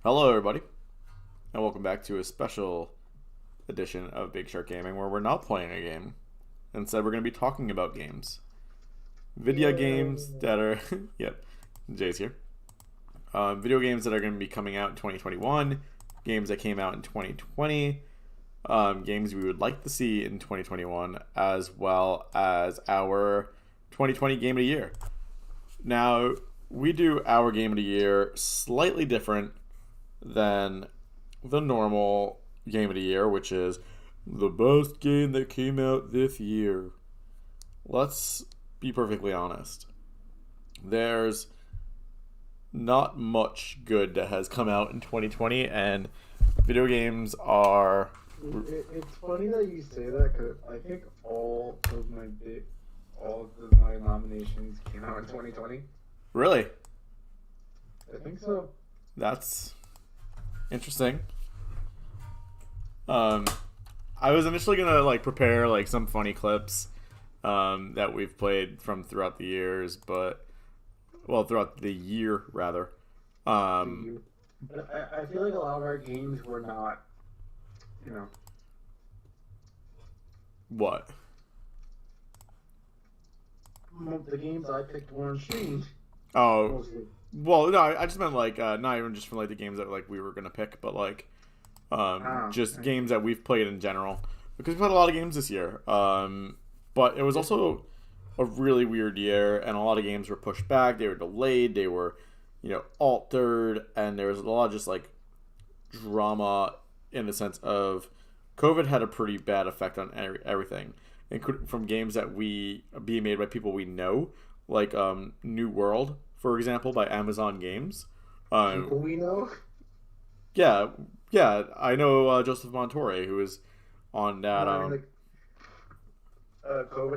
Hello, everybody, and welcome back to a special edition of Big Shark Gaming where we're not playing a game. Instead, we're going to be talking about games. Video games that are. Yep, Jay's here. Video games that are going to be coming out in 2021, games that came out in 2020, games we would like to see in 2021, as well as our 2020 Game of the Year. Now, we do our Game of the Year slightly different than the normal Game of the Year, which is the best game that came out this year. Let's be perfectly honest. There's not much good that has come out in 2020, and video games are... It's funny that you say that because I think all of my nominations came out in 2020. Really? I think so. That's interesting. I was initially gonna prepare some funny clips that we've played from throughout the years, throughout the year rather. But I feel like a lot of our games were not, What? the games I picked weren't streamed. Oh, Mostly. well, no, I just meant not even just from the games that we were gonna pick, but just okay. games that we've played in general, because we played a lot of games this year. But it was also a really weird year, and a lot of games were pushed back. They were delayed. They were, altered, and there was a lot of just drama in the sense of COVID had a pretty bad effect on everything, including from games that being made by people we know, like New World, for example, by Amazon Games. People we know? Yeah, I know Joseph Montorre, who is on that. COVID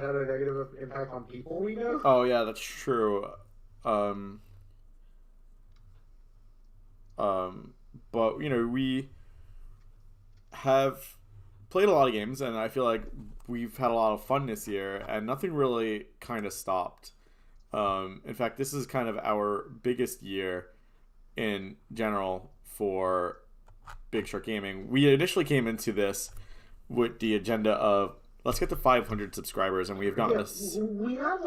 had a negative impact on people we know? Oh yeah, that's true. But we have played a lot of games, and I feel like we've had a lot of fun this year, and nothing really kind of stopped. In fact, this is kind of our biggest year in general for Big Shark Gaming. We initially came into this with the agenda of let's get to 500 subscribers, and we have gotten this. We have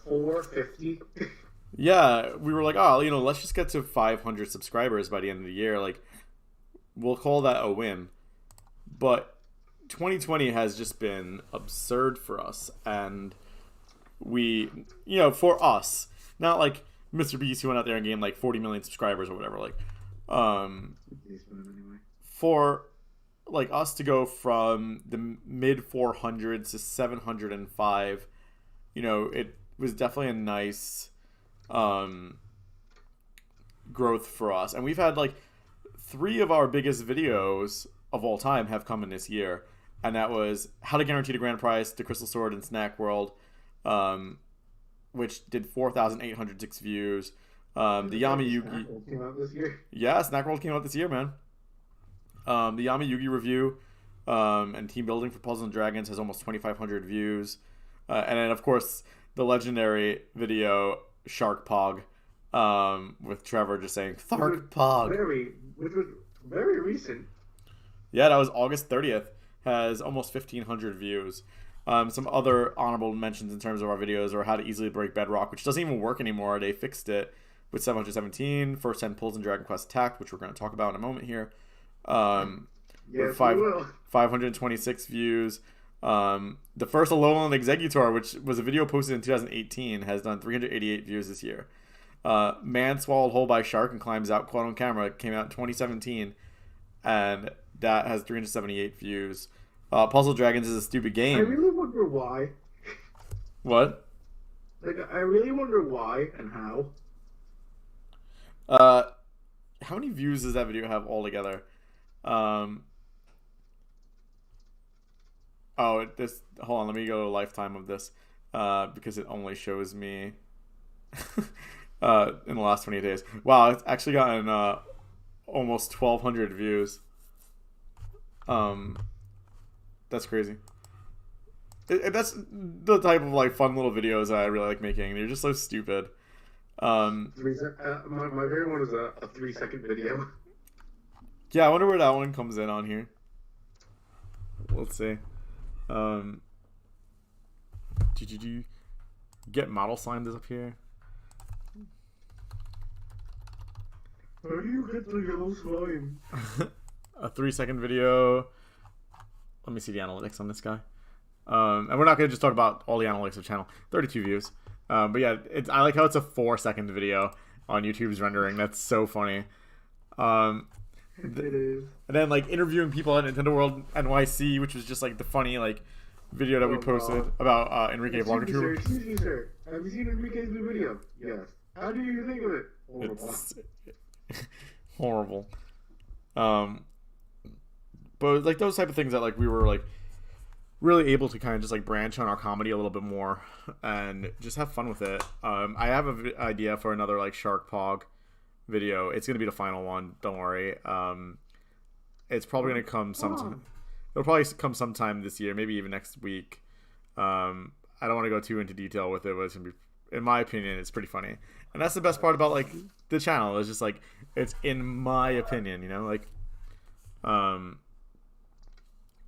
450. Yeah, we were like, let's just get to 500 subscribers by the end of the year. We'll call that a win. But 2020 has just been absurd for us, and we, for us, not like Mr. Beast who went out there and gained 40 million subscribers or whatever. For us to go from the mid 400s to 705, it was definitely a nice growth for us. And we've had 3 of our biggest videos of all time have come in this year, and that was How to Guarantee the Grand Prize, The Crystal Sword, and Snack World, which did 4,806 views. The Yami Yugi came out this year. Yeah, Snack World came out this year, man. The Yami Yugi review and team building for Puzzles and Dragons has almost 2,500 views. And then, of course, the legendary video Shark Pog with Trevor just saying Thark Pog. Which was very recent. Yeah, that was August 30th. Has almost 1,500 views. Some other honorable mentions in terms of our videos are How to Easily Break Bedrock, which doesn't even work anymore. They fixed it with 717. First 10 pulls in Dragon Quest Attack, which we're going to talk about in a moment here. Yes, 526 views. The first Alolan Executor, which was a video posted in 2018, has done 388 views this year. Man Swallowed Whole by Shark and Climbs Out Quote on Camera came out in 2017, and that has 378 views. Puzzle Dragons is a stupid game. I really wonder why. What? I really wonder why and how. How many views does that video have altogether? Hold on, let me go to lifetime of this, because it only shows me in the last 28 days. Wow, it's actually gotten almost 1,200 views. That's crazy. That's the type of fun little videos that I really like making. They're just so stupid. My favorite one is a 3-second video. Yeah, I wonder where that one comes in on here. Let's see. Get model signs is up here. How do you get the yellow slime? A 3-second video. Let me see the analytics on this guy. And we're not going to just talk about all the analytics of the channel. 32 views. But yeah, I like how it's a 4-second video on YouTube's rendering. That's so funny. It is. And then like interviewing people at Nintendo World NYC, which was just like the funny like video that we posted about Enrique Vlogger. Excuse me, sir. Have you seen Enrique's new video? Yes. How do you think of it? Horrible. It's horrible. But like those type of things that like we were like really able to kind of just like branch on our comedy a little bit more and just have fun with it. I have an idea for another like Shark Pog video. It's gonna be the final one. Don't worry. It's probably gonna come sometime. It'll probably come sometime this year, maybe even next week. I don't want to go too into detail with it, but it's gonna be, in my opinion, it's pretty funny. And that's the best part about like the channel. It's just like it's in my opinion, you know, like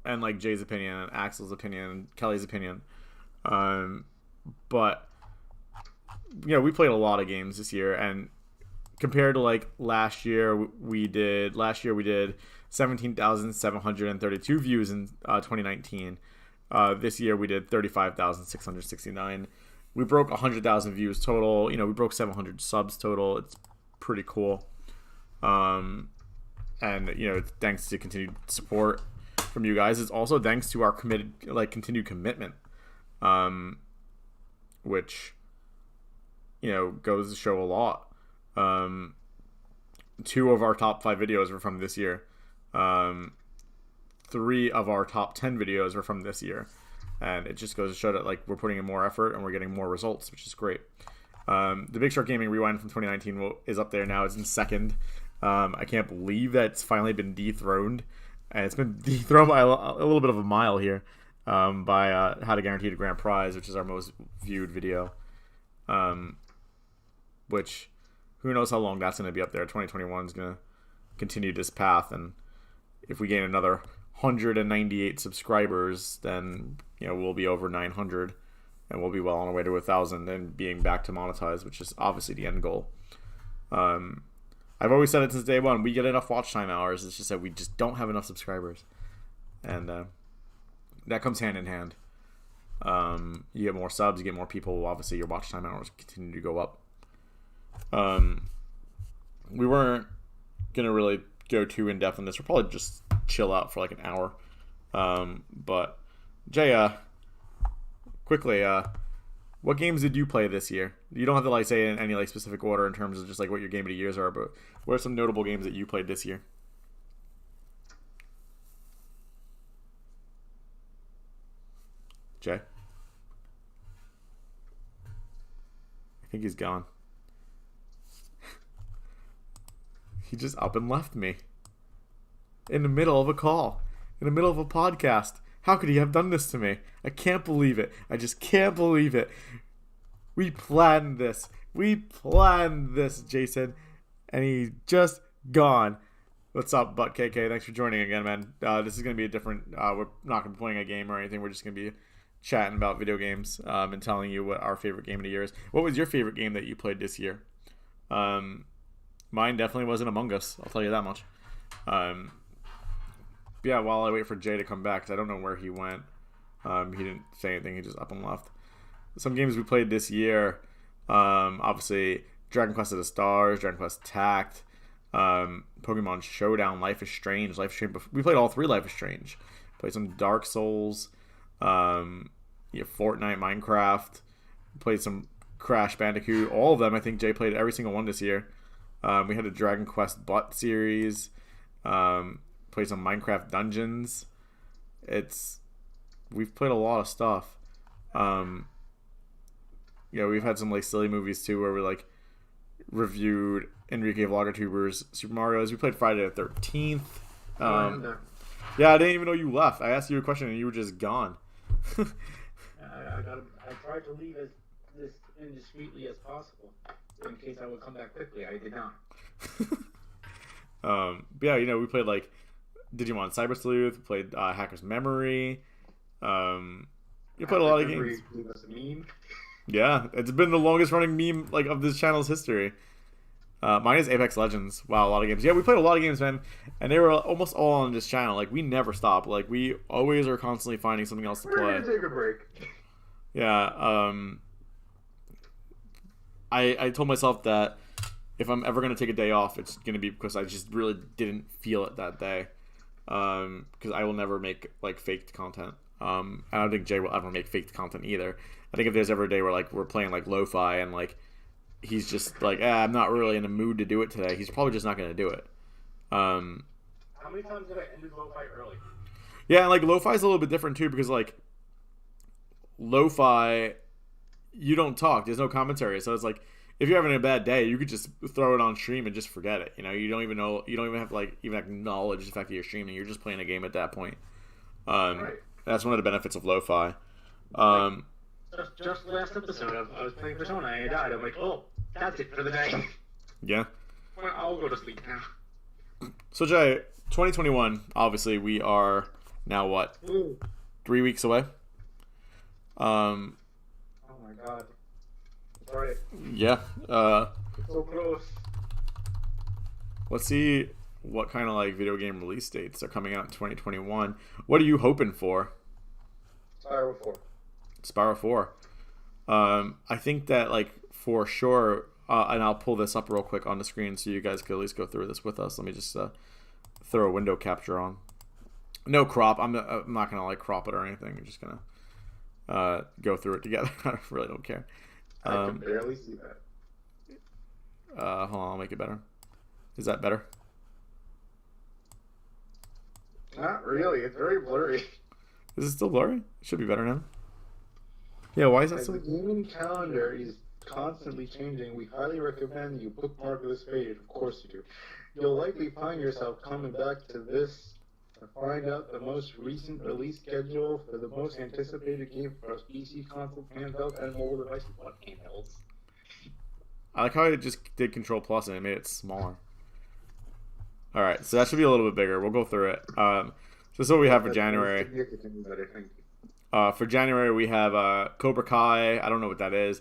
and like Jay's opinion and Axel's opinion and Kelly's opinion. But you know, we played a lot of games this year, and compared to like last year we did 17,732 views in 2019. This year we did 35,669. We broke 100,000 views total. You know, we broke 700 subs total. It's pretty cool. And you know, it's thanks to continued support from you guys. It's also thanks to our continued commitment, which, you know, goes to show a lot. 2 of our top 5 videos were from this year. 3 of our top 10 videos were from this year. And it just goes to show that like we're putting in more effort and we're getting more results, which is great. The Big Shark Gaming Rewind from 2019 is up there now. It's in second. I can't believe that it's finally been dethroned. And it's been dethroned by a little bit of a mile here, by How to Guarantee the Grand Prize, which is our most viewed video. Which, who knows how long that's going to be up there. 2021 is going to continue this path, and if we gain another 198 subscribers, then you know we'll be over 900, and we'll be well on our way to 1,000 and being back to monetize, which is obviously the end goal. I've always said it since day one. We get enough watch time hours. It's just that we just don't have enough subscribers, and that comes hand in hand. You get more subs, you get more people. Obviously, your watch time hours continue to go up. We weren't gonna really go too in depth on this. We'll probably just chill out for like an hour. But Jay, quickly, what games did you play this year? You don't have to like say in any like specific order in terms of just like what your game of the years are, but what are some notable games that you played this year? Jay? I think he's gone. He just up and left me. In the middle of a call. In the middle of a podcast. How could he have done this to me? I can't believe it. I just can't believe it. We planned this. We planned this, Jason. And he's just gone. What's up, Butt KK? Thanks for joining again, man. This is going to be a different... we're not going to be playing a game or anything. We're just going to be chatting about video games and telling you what our favorite game of the year is. What was your favorite game that you played this year? Mine definitely wasn't Among Us. I'll tell you that much. Yeah, while I wait for Jay to come back, because I don't know where he went. He didn't say anything. He just up and left. Some games we played this year, obviously Dragon Quest of the Stars, Dragon Quest Tact, Pokemon Showdown, Life is Strange. We played all 3 Life is Strange. Played some Dark Souls, Fortnite, Minecraft. Played some Crash Bandicoot. All of them. I think Jay played every single one this year. We had a Dragon Quest Butt series. Played some Minecraft Dungeons. We've played a lot of stuff. We've had some like silly movies too, where we like reviewed Enrique Vloggertuber's Super Mario's. We played Friday the 13th. Yeah, I didn't even know you left. I asked you a question and you were just gone. I tried to leave as indiscreetly as possible. in case I would come back quickly. I did not. But yeah, we played like Digimon Cyber Sleuth, we played Hacker's Memory. You played a lot of games. Gave us a meme. Yeah, it's been the longest running meme like of this channel's history. Mine is Apex Legends. Wow, a lot of games. Yeah, we played a lot of games, man, and they were almost all on this channel. Like, we never stop. Like, we always are constantly finding something else to play. We're gonna take a break. Yeah. I told myself that if I'm ever gonna take a day off, it's gonna be because I just really didn't feel it that day. Because I will never make like faked content. I don't think Jay will ever make faked content either. I think if there's ever a day where like we're playing like lo-fi and like he's just like, I'm not really in the mood to do it today, he's probably just not going to do it. How many times did I end lo-fi early? Yeah, and like lo-fi is a little bit different too because like lo-fi, you don't talk. There's no commentary, so it's like if you're having a bad day, you could just throw it on stream and just forget it. You don't even know. You don't even have to like even acknowledge the fact that you're streaming. You're just playing a game at that point. Right. That's one of the benefits of lo-fi. Just last episode, I was playing Persona and I died. I'm like, oh, that's it for the day. Yeah. Well, I'll go to sleep now. So Jay, 2021. Obviously, we are now what? 3 weeks away. Oh my god. That's right. Yeah. So close. Let's see what kind of like video game release dates are coming out in 2021. What are you hoping for? Spyro 4. Spyro 4. I think that like for sure, and I'll pull this up real quick on the screen so you guys can at least go through this with us. Let me just throw a window capture on. No crop. I'm not gonna like crop it or anything. I'm just gonna go through it together. I really don't care. I can barely see that. Hold on, I'll make it better. Is that better? Not really. It's very blurry. Is it still blurry? It should be better now. Yeah, why is that so? The gaming calendar is constantly changing. We highly recommend you bookmark this page. Of course you do. You'll likely find yourself coming back to this to find out the most recent release schedule for the most anticipated game for PC, console, handheld, and mobile devices. What handhelds? I like how I just did Control Plus and it made it smaller. All right, so that should be a little bit bigger. We'll go through it. So this is what we have for January. For January, we have Cobra Kai. I don't know what that is.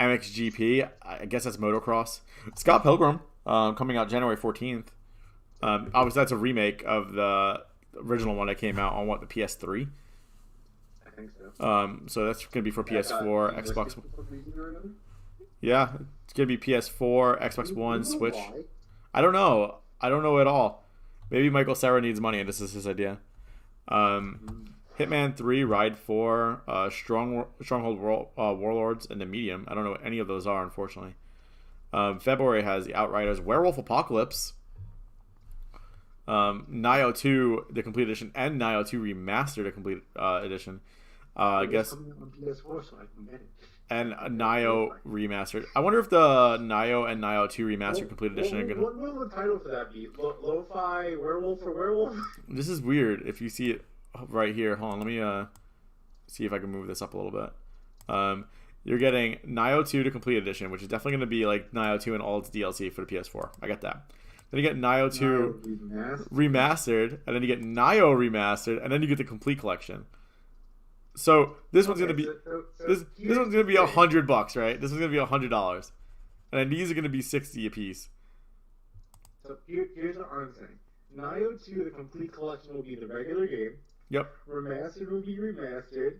MXGP. I guess that's motocross. Scott Pilgrim coming out January 14th. Obviously, that's a remake of the original one that came out on the PS3. I think so. So that's going to be for PS4, Xbox. Yeah, it's going to be PS4, Xbox One, Switch. I don't know. I don't know at all. Maybe Michael Cera needs money and this is his idea. Hitman 3, Ride 4, Stronghold Warlords, and The Medium. I don't know what any of those are, unfortunately. February has The Outriders, Werewolf Apocalypse, Nioh 2, the Complete Edition, and Nioh 2 Remastered, the Complete Edition. I guess. On PS4, so I can get it. And Nioh Remastered. I wonder if the Nioh and Nioh 2 Remastered Complete Edition are gonna. What will the title for that be? Lo-fi Werewolf for Werewolf? This is weird. If you see it right here, hold on. Let me see if I can move this up a little bit. You're getting Nioh 2 to Complete Edition, which is definitely going to be like Nioh 2 and all its DLC for the PS4. I get that. Then you get Nioh 2 Remastered, and then you get Nioh Remastered, and then you get the Complete Collection. So this one's gonna be this one's gonna be $100, right? This one's gonna be $100, and then these are gonna be $60 a piece. So here's what I'm saying: Nioh 2, the Complete Collection, will be the regular game. Yep. Remastered will be remastered.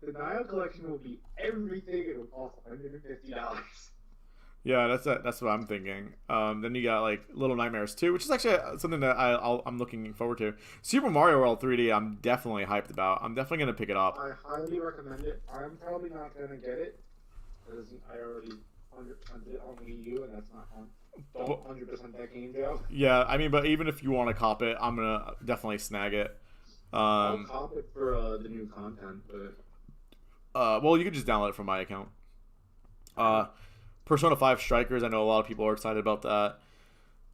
The Nioh Collection will be everything. It will cost $150. Yeah, that's what I'm thinking. Then you got like Little Nightmares 2, which is actually something that I'm looking forward to. Super Mario World 3D, I'm definitely hyped about. I'm definitely gonna pick it up. I highly recommend it. I'm probably not gonna get it because I already 100% it on Wii U, and that's not on. Don't 100% that game, Joe. Yeah, I mean, but even if you want to cop it, I'm gonna definitely snag it. I'll cop it for the new content, but. Well, you can just download it from my account. Persona 5 Strikers, I know a lot of people are excited about that.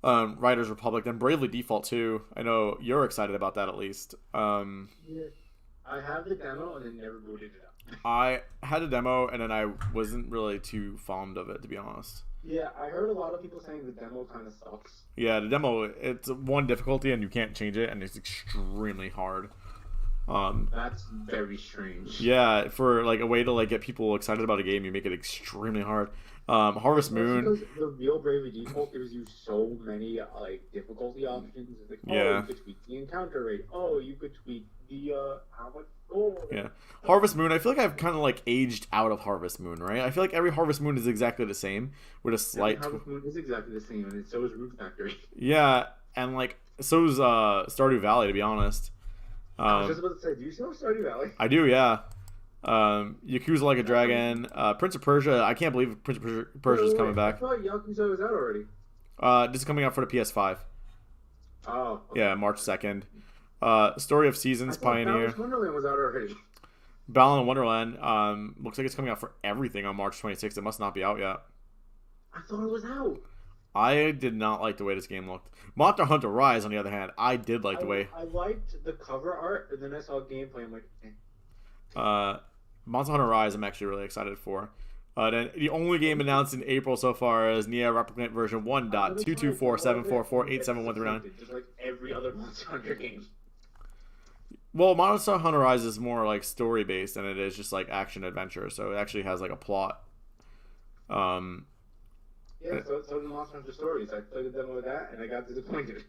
Riders Republic, then Bravely Default 2. I know you're excited about that at least. Yeah. I have the demo and then never booted it up. I had a demo and then I wasn't really too fond of it, to be honest. Yeah, I heard a lot of people saying the demo kind of sucks. Yeah, the demo, it's one difficulty and you can't change it, and it's extremely hard. That's very strange. Yeah, for like a way to like get people excited about a game, you make it extremely hard. Harvest Especially Moon, because the real Bravely Default gives you so many like difficulty options. It's like, oh, yeah, you could tweak the encounter rate. Oh, you could tweak the how much gold. yeah. Harvest Moon, I feel like I've kind of like aged out of Harvest Moon, right? I feel like every Harvest Moon is exactly the same with a Every slight. Harvest Moon is exactly the same, and so is Root Factory. Yeah, and like so is Stardew Valley, to be honest. I was just about to say, do you still have Stardew Valley? I do, yeah. Yakuza Like a Dragon, Prince of Persia. I can't believe Prince of Persia is coming back. I thought Yakuza was out already. This is coming out for the PS5. Oh. Okay. Yeah, March 2nd. Story of Seasons, I thought Pioneer. Alice Wonderland was out already. Balan Wonderland. Looks like it's coming out for everything on March 26th. It must not be out yet. I thought it was out. I did not like the way this game looked. Monster Hunter Rise, on the other hand, I did like the way. I liked the cover art, and then I saw gameplay. I'm like, Monster Hunter Rise, I'm actually really excited for. Then the only game announced in April so far is Nier Replicant version 1.22474487139. Just like every other Monster Hunter game. Well, Monster Hunter Rise is more like story based than it is just like action adventure. So it actually has like a plot. Yeah, so the Monster Hunter Stories. I played a demo of that, and I got disappointed.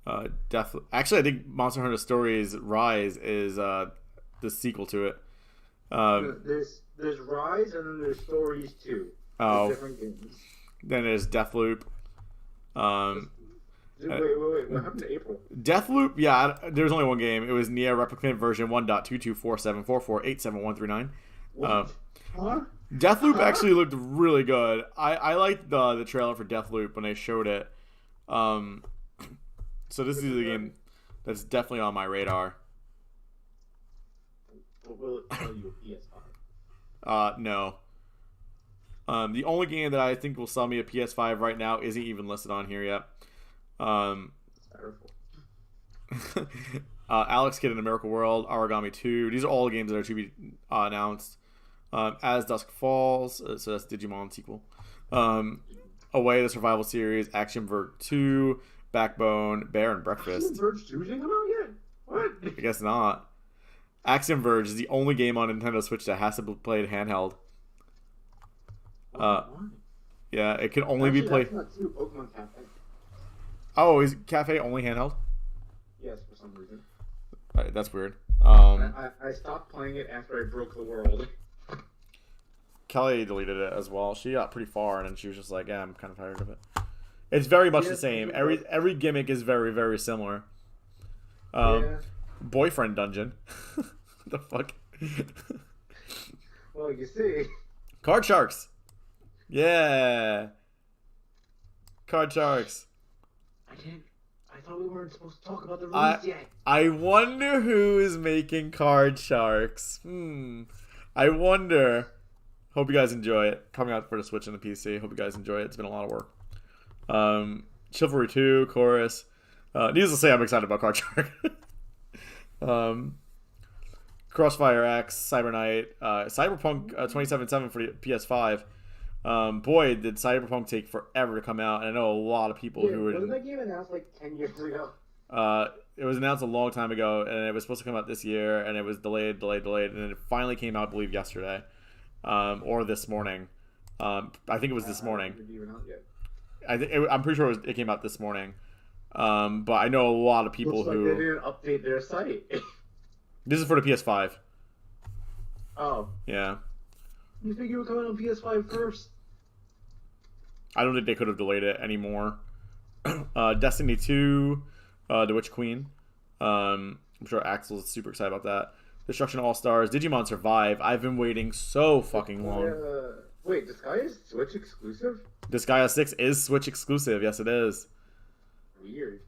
Actually, I think Monster Hunter Stories Rise is the sequel to it. There's Rise, and then there's Stories too. Oh, different games. Then there's Deathloop. Wait. What happened to April? Deathloop, yeah, there's only one game. It was Nier Replicant version 1.22474487139. What? Huh? Deathloop actually looked really good. I liked the trailer for Deathloop when they showed it. So this is a game that's definitely on my radar. Will it tell you a PS5? No. The only game that I think will sell me a PS5 right now isn't even listed on here yet. Alex Kidd in a Miracle World, Origami 2. These are all games that are to be announced. As Dusk Falls, so that's Digimon sequel. Away, the Survival Series, Action Verge 2, Backbone, Bear and Breakfast. Action Verge 2 didn't come out yet? What? I guess not. Action Verge is the only game on Nintendo Switch that has to be played handheld. Yeah, it can only be played. That's not true. Pokemon Cafe. Oh, is Cafe only handheld? Yes, for some reason. That's weird. I stopped playing it after I broke the world. Kelly deleted it as well. She got pretty far, and then she was just like, "Yeah, I'm kind of tired of it." It's very much the same. Every gimmick is very, very similar. Boyfriend dungeon. What the fuck? Well, you see. Card Sharks. Yeah. Card Sharks. I thought we weren't supposed to talk about the release yet. I wonder who is making Card Sharks. I wonder. Hope you guys enjoy it. Coming out for the Switch and the PC. Hope you guys enjoy it. It's been a lot of work. Chivalry 2, Chorus. Needless to say, I'm excited about Card Shark. Crossfire X, Cyber Knight, Cyberpunk 2077 for the PS5. Boy, did Cyberpunk take forever to come out, and I know a lot of people who were. Wasn't that game announced like 10 years ago? It was announced a long time ago, and it was supposed to come out this year, and it was delayed, and then it finally came out, I believe, yesterday, or this morning. I think it was this morning. I'm pretty sure it came out this morning. But I know a lot of people who. They didn't update their site. This is for the PS5. Oh. Yeah. You think you were coming on PS5 first? I don't think they could have delayed it anymore. Destiny 2, The Witch Queen. I'm sure Axel's super excited about that. Destruction All Stars, Digimon Survive. I've been waiting so fucking long. Wait, Disgaea is Switch exclusive? Disgaea 6 is Switch exclusive. Yes, it is. Weird.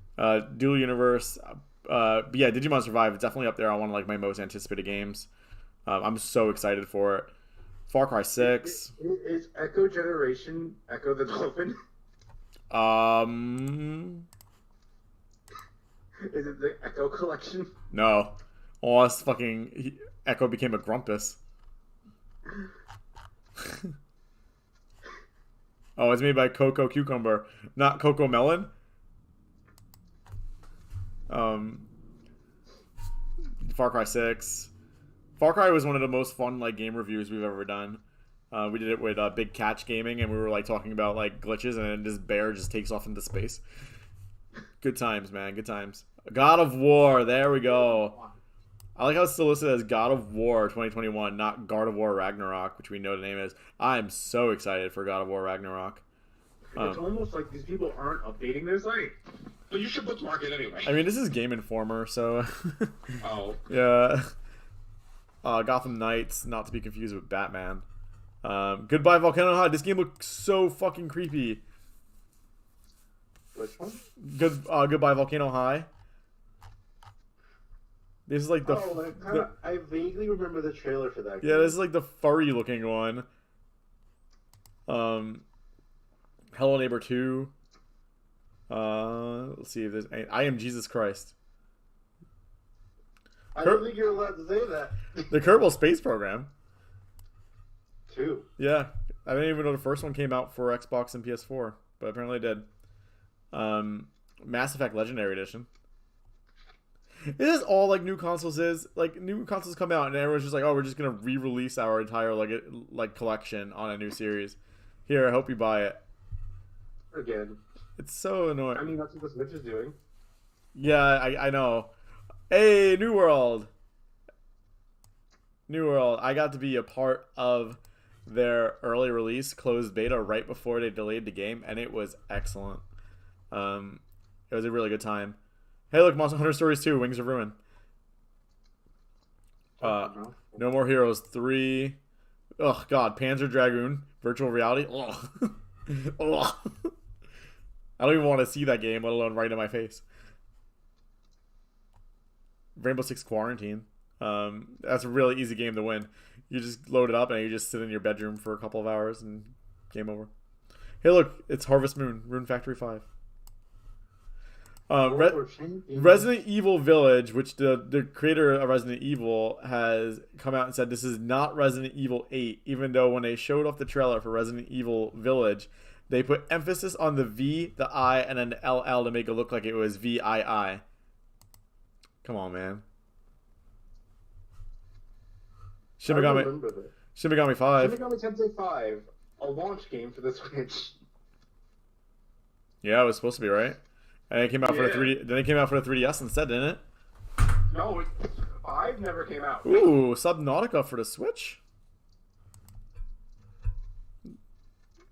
Dual Universe. But yeah, Digimon Survive is definitely up there on one of like my most anticipated games. I'm so excited for it. Far Cry 6. Is Echo Generation Echo the Dolphin? Is it the Echo Collection? No. Unless fucking Echo became a Grumpus. Oh, it's made by Coco Cucumber, not Coco Melon. Far Cry 6. Far Cry was one of the most fun like game reviews we've ever done. We did it with Big Catch Gaming, and we were like talking about like glitches, and then this bear just takes off into space. Good times, man. Good times. God of War. There we go. I like how it's still listed as God of War 2021, not God of War Ragnarok, which we know the name is. I'm so excited for God of War Ragnarok. It's almost like these people aren't updating their site. But you should bookmark it anyway. I mean, this is Game Informer, so... Oh. Yeah. Gotham Knights, not to be confused with Batman. Goodbye Volcano High. This game looks so fucking creepy. Which one? Goodbye Volcano High. This is like the... I vaguely remember the trailer for that game. Yeah, this is like the furry looking one. Hello Neighbor 2. Let's see if there's any... I Am Jesus Christ. I don't think you're allowed to say that. The Kerbal Space Program. 2. Yeah. I didn't even know the first one came out for Xbox and PS4, but apparently it did. Mass Effect Legendary Edition. It is all like new consoles is. Like new consoles come out and everyone's just like, oh, we're just gonna re-release our entire like collection on a new series. Here, I hope you buy it. Again. It's so annoying. I mean, that's what the Switch is doing. Yeah, I know. Hey, New World. New World. I got to be a part of their early release closed beta right before they delayed the game, and it was excellent. It was a really good time. Hey, look, Monster Hunter Stories 2, Wings of Ruin. No More Heroes 3. Oh, God, Panzer Dragoon, Virtual Reality. Ugh. Ugh. I don't even want to see that game, let alone right in my face. Rainbow Six Quarantine. That's a really easy game to win. You just load it up and you just sit in your bedroom for a couple of hours and game over. Hey, look, it's Harvest Moon, Rune Factory 5. Resident Evil Village, which the creator of Resident Evil has come out and said this is not Resident Evil 8, even though when they showed off the trailer for Resident Evil Village, they put emphasis on the V, the I, and then the LL to make it look like it was VII. Come on, man. Shin Megami 5. Shin Megami Tensei 5, a launch game for the Switch. Yeah, it was supposed to be, right? And it came out for the 3D. Then it came out for the 3DS instead, didn't it? No, 5 never came out. Ooh, Subnautica for the Switch.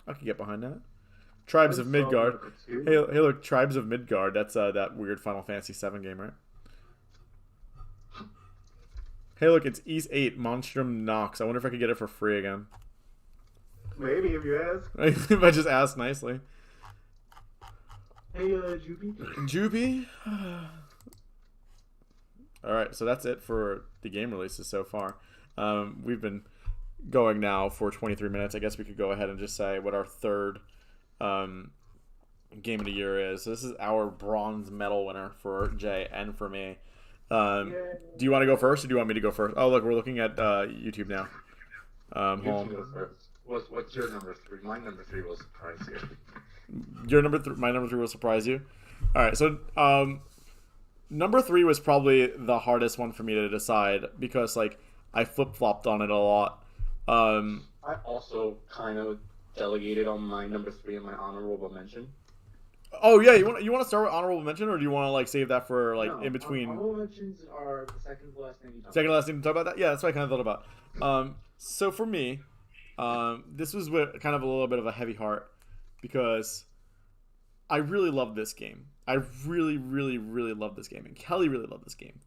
I could get behind that. Tribes of Midgard. Hey, look, Tribes of Midgard. That's that weird Final Fantasy VII game, right? Hey, look, it's East 8 Monstrum Nox. I wonder if I could get it for free again. Maybe if you ask. If I just ask nicely. Hey, Jupy. Jupy? Alright, so that's it for the game releases so far. We've been going now for 23 minutes. I guess we could go ahead and just say what our third game of the year is. So this is our bronze medal winner for Jay and for me. Do you want to go first or do you want me to go first? Oh, look, we're looking at YouTube now. You go first. What's your number 3? My number 3 will surprise you. My number 3 will surprise you. All right, so number 3 was probably the hardest one for me to decide because like I flip-flopped on it a lot. I also kind of delegated on my number 3 and my honorable mention. Oh yeah, you want to start with honorable mention, or do you want to like save that for like in between? Honorable mentions are the second to last thing you talk about. Second to last thing to talk about that. Yeah, that's what I kind of thought about. So for me, this was with kind of a little bit of a heavy heart because I really love this game. I really, really, really love this game, and Kelly really loved this game.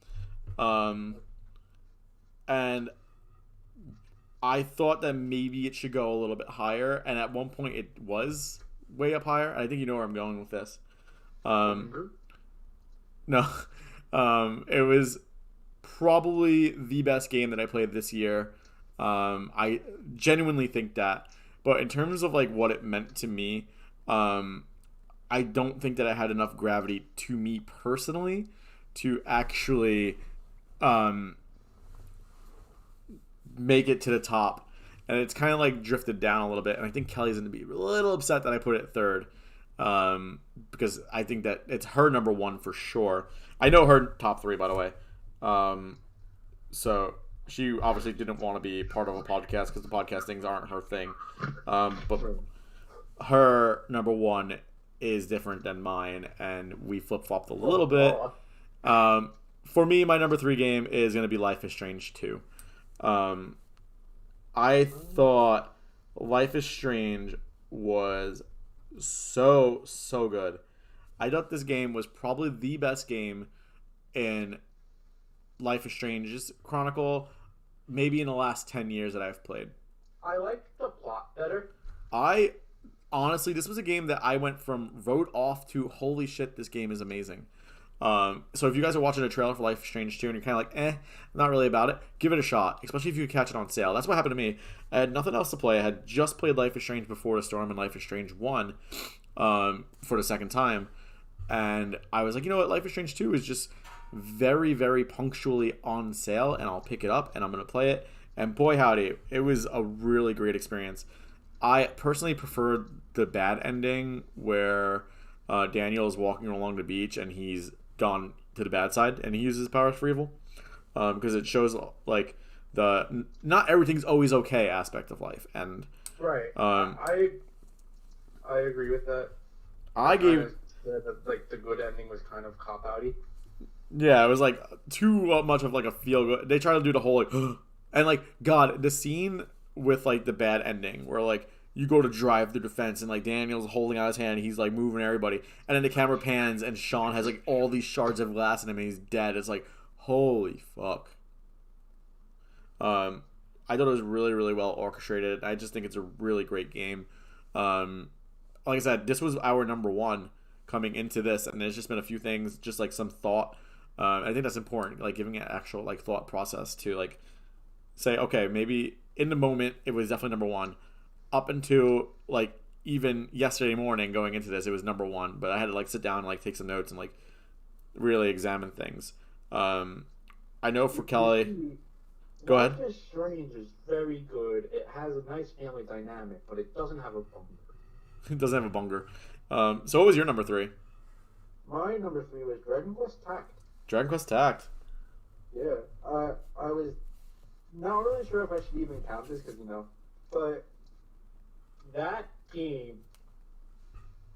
And I thought that maybe it should go a little bit higher, and at one point it was way up higher. I think you know where I'm going with this. No. It was probably the best game that I played this year. I genuinely think that. But in terms of like what it meant to me, I don't think that I had enough gravity to me personally to actually make it to the top. and it's kind of like drifted down a little bit. And I think Kelly's going to be a little upset that I put it third, because I think that it's her number one for sure. I know her top three, by the way. So she obviously didn't want to be part of a podcast because the podcast things aren't her thing. But her number one is different than mine, and we flip-flopped a little bit. For me, my number three game is going to be Life is Strange 2. I thought Life is Strange was so good. I thought this game was probably the best game in Life is Strange's Chronicle, maybe in the last 10 years that I've played. I liked the plot better. Honestly, this was a game that I went from wrote off to holy shit, this game is amazing. So if you guys are watching a trailer for Life is Strange 2 and you're kind of like, not really about it, give it a shot, especially if you catch it on sale. That's what happened to me. I had nothing else to play. I had just played Life is Strange Before the Storm and Life is Strange 1 for the second time. And I was like, you know what, Life is Strange 2 is just very, very punctually on sale, and I'll pick it up and I'm going to play it. And boy, howdy, it was a really great experience. I personally preferred the bad ending where Daniel is walking along the beach and he's gone to the bad side and he uses his powers for evil, because it shows like the not everything's always okay aspect of life. And right, I agree with that. I gave like the good ending was kind of cop-outy. Yeah, it was like too much of like a feel good. They try to do the whole like and like God, the scene with like the bad ending where like you go to drive through the fence and like Daniel's holding out his hand, he's like moving everybody, and then the camera pans and Sean has like all these shards of glass in him and he's dead. It's like holy fuck. I thought it was really, really well orchestrated. I just think it's a really great game. Like I said, this was our number one coming into this, and there's just been a few things, just like some thought. I think that's important, like giving an actual like thought process to like say, okay, maybe in the moment it was definitely number one. Up until like even yesterday morning going into this, it was number one, but I had to like sit down and like take some notes and like really examine things. I know for Kelly, go ahead. Life is Strange is very good. It has a nice family dynamic, but it doesn't have a bunger. It doesn't have a bunger. So what was your number three? My number three was Dragon Quest Tact. Dragon Quest Tact. Yeah, I was not really sure if I should even count this because but that game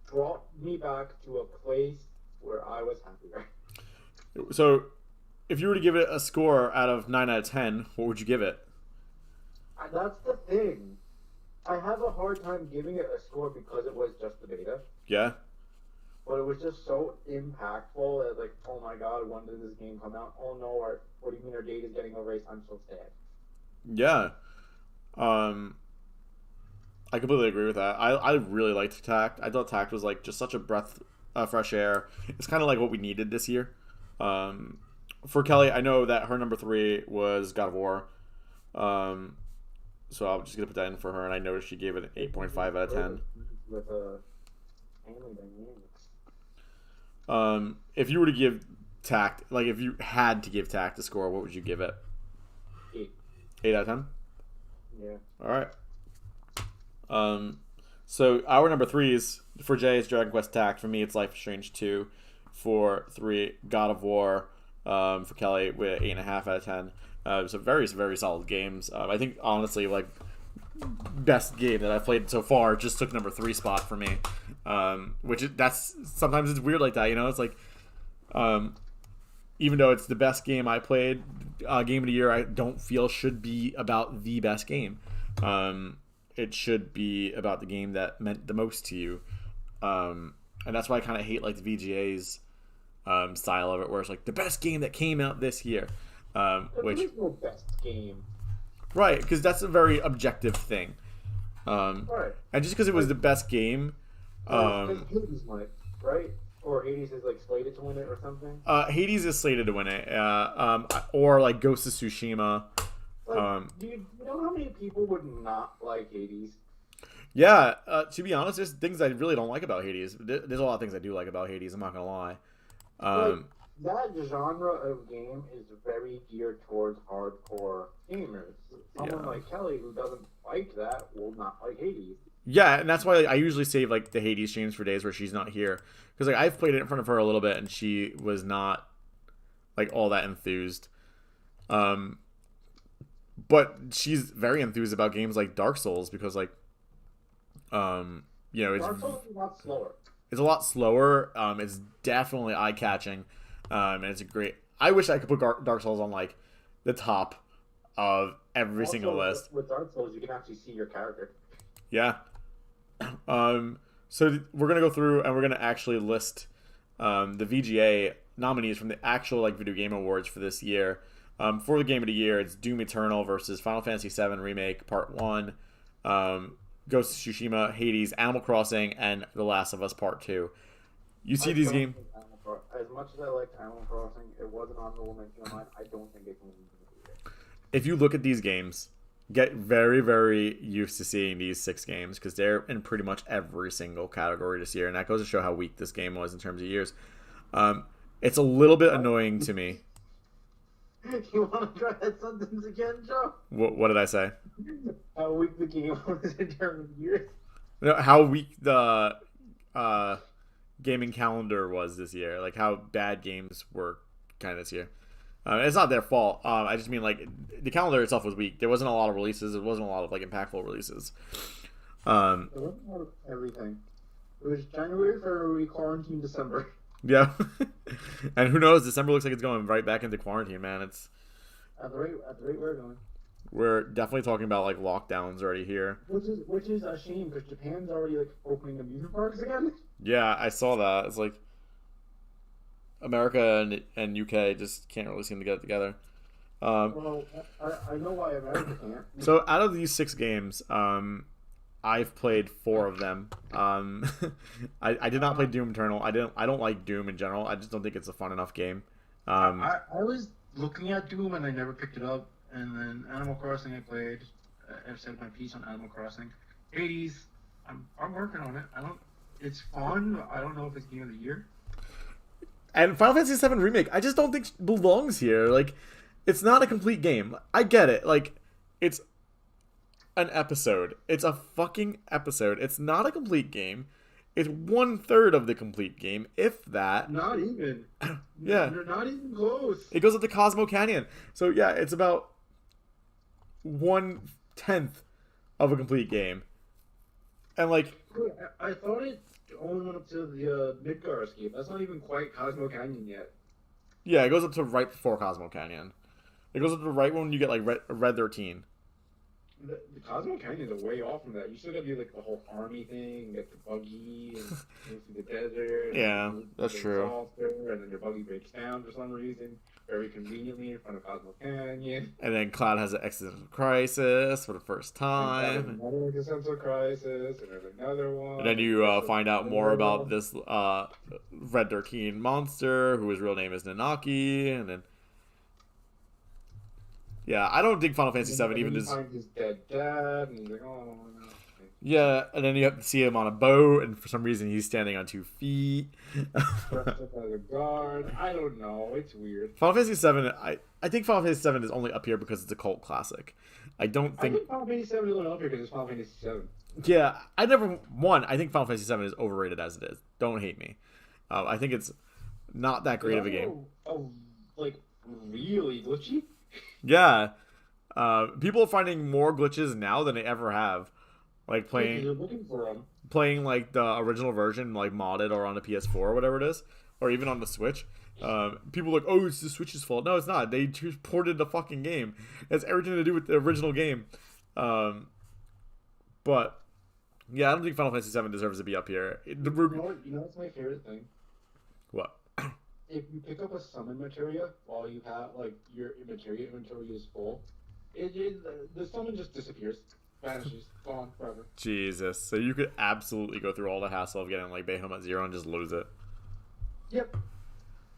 brought me back to a place where I was happier. So, if you were to give it a score out of 9 out of 10, what would you give it? That's the thing. I have a hard time giving it a score because it was just the beta. Yeah. But it was just so impactful that, like, oh my god, when did this game come out? Oh no, what do you mean our date is getting erased? I'm so sad. Yeah. I completely agree with that. I really liked Tact. I thought Tact was like just such a breath of fresh air. It's kind of like what we needed this year. For Kelly, I know that her number three was God of War. So I'm just gonna put that in for her, and I noticed she gave it an 8.5 out of 10. With family dynamics. If you were to give Tact, like if you had to give Tact a score, what would you give it? 8. 8 out of 10. Yeah. All right. So our number threes for Jay is Dragon Quest Tact. For me, it's Life is Strange 2. For 3, God of War. For Kelly, with 8.5 out of 10. So very, very solid games. I think honestly, like best game that I've played so far just took number 3 spot for me. That's sometimes it's weird like that, It's like, even though it's the best game I played, game of the year, I don't feel should be about the best game. It should be about the game that meant the most to you. And that's why I kind of hate like the VGA's style of it, where it's like the best game that came out this year. Which is no best game. Right, because that's a very objective thing. Right. And just because it was the best game, Hades might, right? Or Hades is like slated to win it or something. Hades is slated to win it. Or like Ghost of Tsushima. Do you know how many people would not like Hades? Yeah, to be honest, there's things I really don't like about Hades. There's a lot of things I do like about Hades. I'm not gonna lie. that genre of game is very geared towards hardcore gamers. Someone like Kelly who doesn't like that will not like Hades. Yeah, and that's why I usually save like the Hades streams for days where she's not here, because like I've played it in front of her a little bit and she was not like all that enthused. But she's very enthused about games like Dark Souls because like you know, Dark Souls is a lot slower. It's a lot slower. It's definitely eye catching, and it's a great. I wish I could put Dark Souls on like the top of every Also, single list. With Dark Souls, you can actually see your character. Yeah. So we're gonna go through and we're gonna actually list the VGA nominees from the actual like video game awards for this year. For the game of the year, it's Doom Eternal versus Final Fantasy VII Remake Part 1, Ghost of Tsushima, Hades, Animal Crossing, and The Last of Us Part 2. You see these games... As much as I liked Animal Crossing, it wasn't on the mention of mine. I don't think it can win. If you look at these games, get very, very used to seeing these 6 games because they're in pretty much every single category this year, and that goes to show how weak this game was in terms of years. It's a little bit annoying to me. You want to try that sentence again, Joe? What did I say? How weak the game was in terms of years. No, how weak the gaming calendar was this year. Like how bad games were kind of this year. It's not their fault. I just mean like the calendar itself was weak. There wasn't a lot of releases. There wasn't a lot of like impactful releases. There wasn't a lot of everything. It was January, February, quarantine, December. Yeah. And who knows? December looks like it's going right back into quarantine, man. It's at the rate we're going. We're definitely talking about like lockdowns already here. Which is a shame because Japan's already like opening amusement parks again. Yeah, I saw that. It's like America and UK just can't really seem to get it together. Well, I know why America can't. So out of these 6 games, I've played 4 of them. I did not play Doom Eternal. I don't like Doom in general. I just don't think it's a fun enough game. I was looking at Doom and I never picked it up. And then Animal Crossing I played. I've said my piece on Animal Crossing. Hades, I'm working on it. It's fun. I don't know if it's game of the year. And Final Fantasy VII Remake, I just don't think belongs here. Like, it's not a complete game. I get it. Like, it's an episode. It's a fucking episode. It's not a complete game. It's 1/3 of the complete game, if that. Not even. Yeah. They're not even close. It goes up to Cosmo Canyon. So, yeah, it's about 1/10 of a complete game. And, like... I thought it only went up to the Midgar escape. That's not even quite Cosmo Canyon yet. Yeah, it goes up to right before Cosmo Canyon. It goes up to right when you get, like, Red 13. The Cosmo Canyon is way off from that. You still gotta do like the whole army thing, and get the buggy, and go through the desert. Yeah, that's true. And then your buggy breaks down for some reason, very conveniently in front of Cosmo Canyon. And then Cloud has an existential crisis for the first time. And another existential crisis, and there's another one. And then you find out more about this Red 13 monster, whose real name is Nanaki, and then... Yeah, I don't dig Final Fantasy VII even just... Find his dead dad, and he's like, oh, no. Yeah, and then you have to see him on a boat, and for some reason he's standing on 2 feet. Dressed up as a guard. I don't know. It's weird. Final Fantasy VII, I think Final Fantasy VII is only up here because it's a cult classic. I think Final Fantasy VII is only up here because it's Final Fantasy VII. Yeah, I think Final Fantasy VII is overrated as it is. Don't hate me. I think it's not that great of a game. Like, really glitchy? Yeah. People are finding more glitches now than they ever have. Like You're looking for them. playing like the original version, like modded or on the PS4 or whatever it is, or even on the Switch. People are like, oh, it's the Switch's fault. No, it's not. They just ported the fucking game. It has everything to do with the original game. But yeah, I don't think Final Fantasy VII deserves to be up here. You know what's my favorite thing? What? If you pick up a summon materia while you have like your materia inventory is full, the summon just disappears, vanishes, gone forever. Jesus. So you could absolutely go through all the hassle of getting like Bahamut Zero and just lose it. Yep.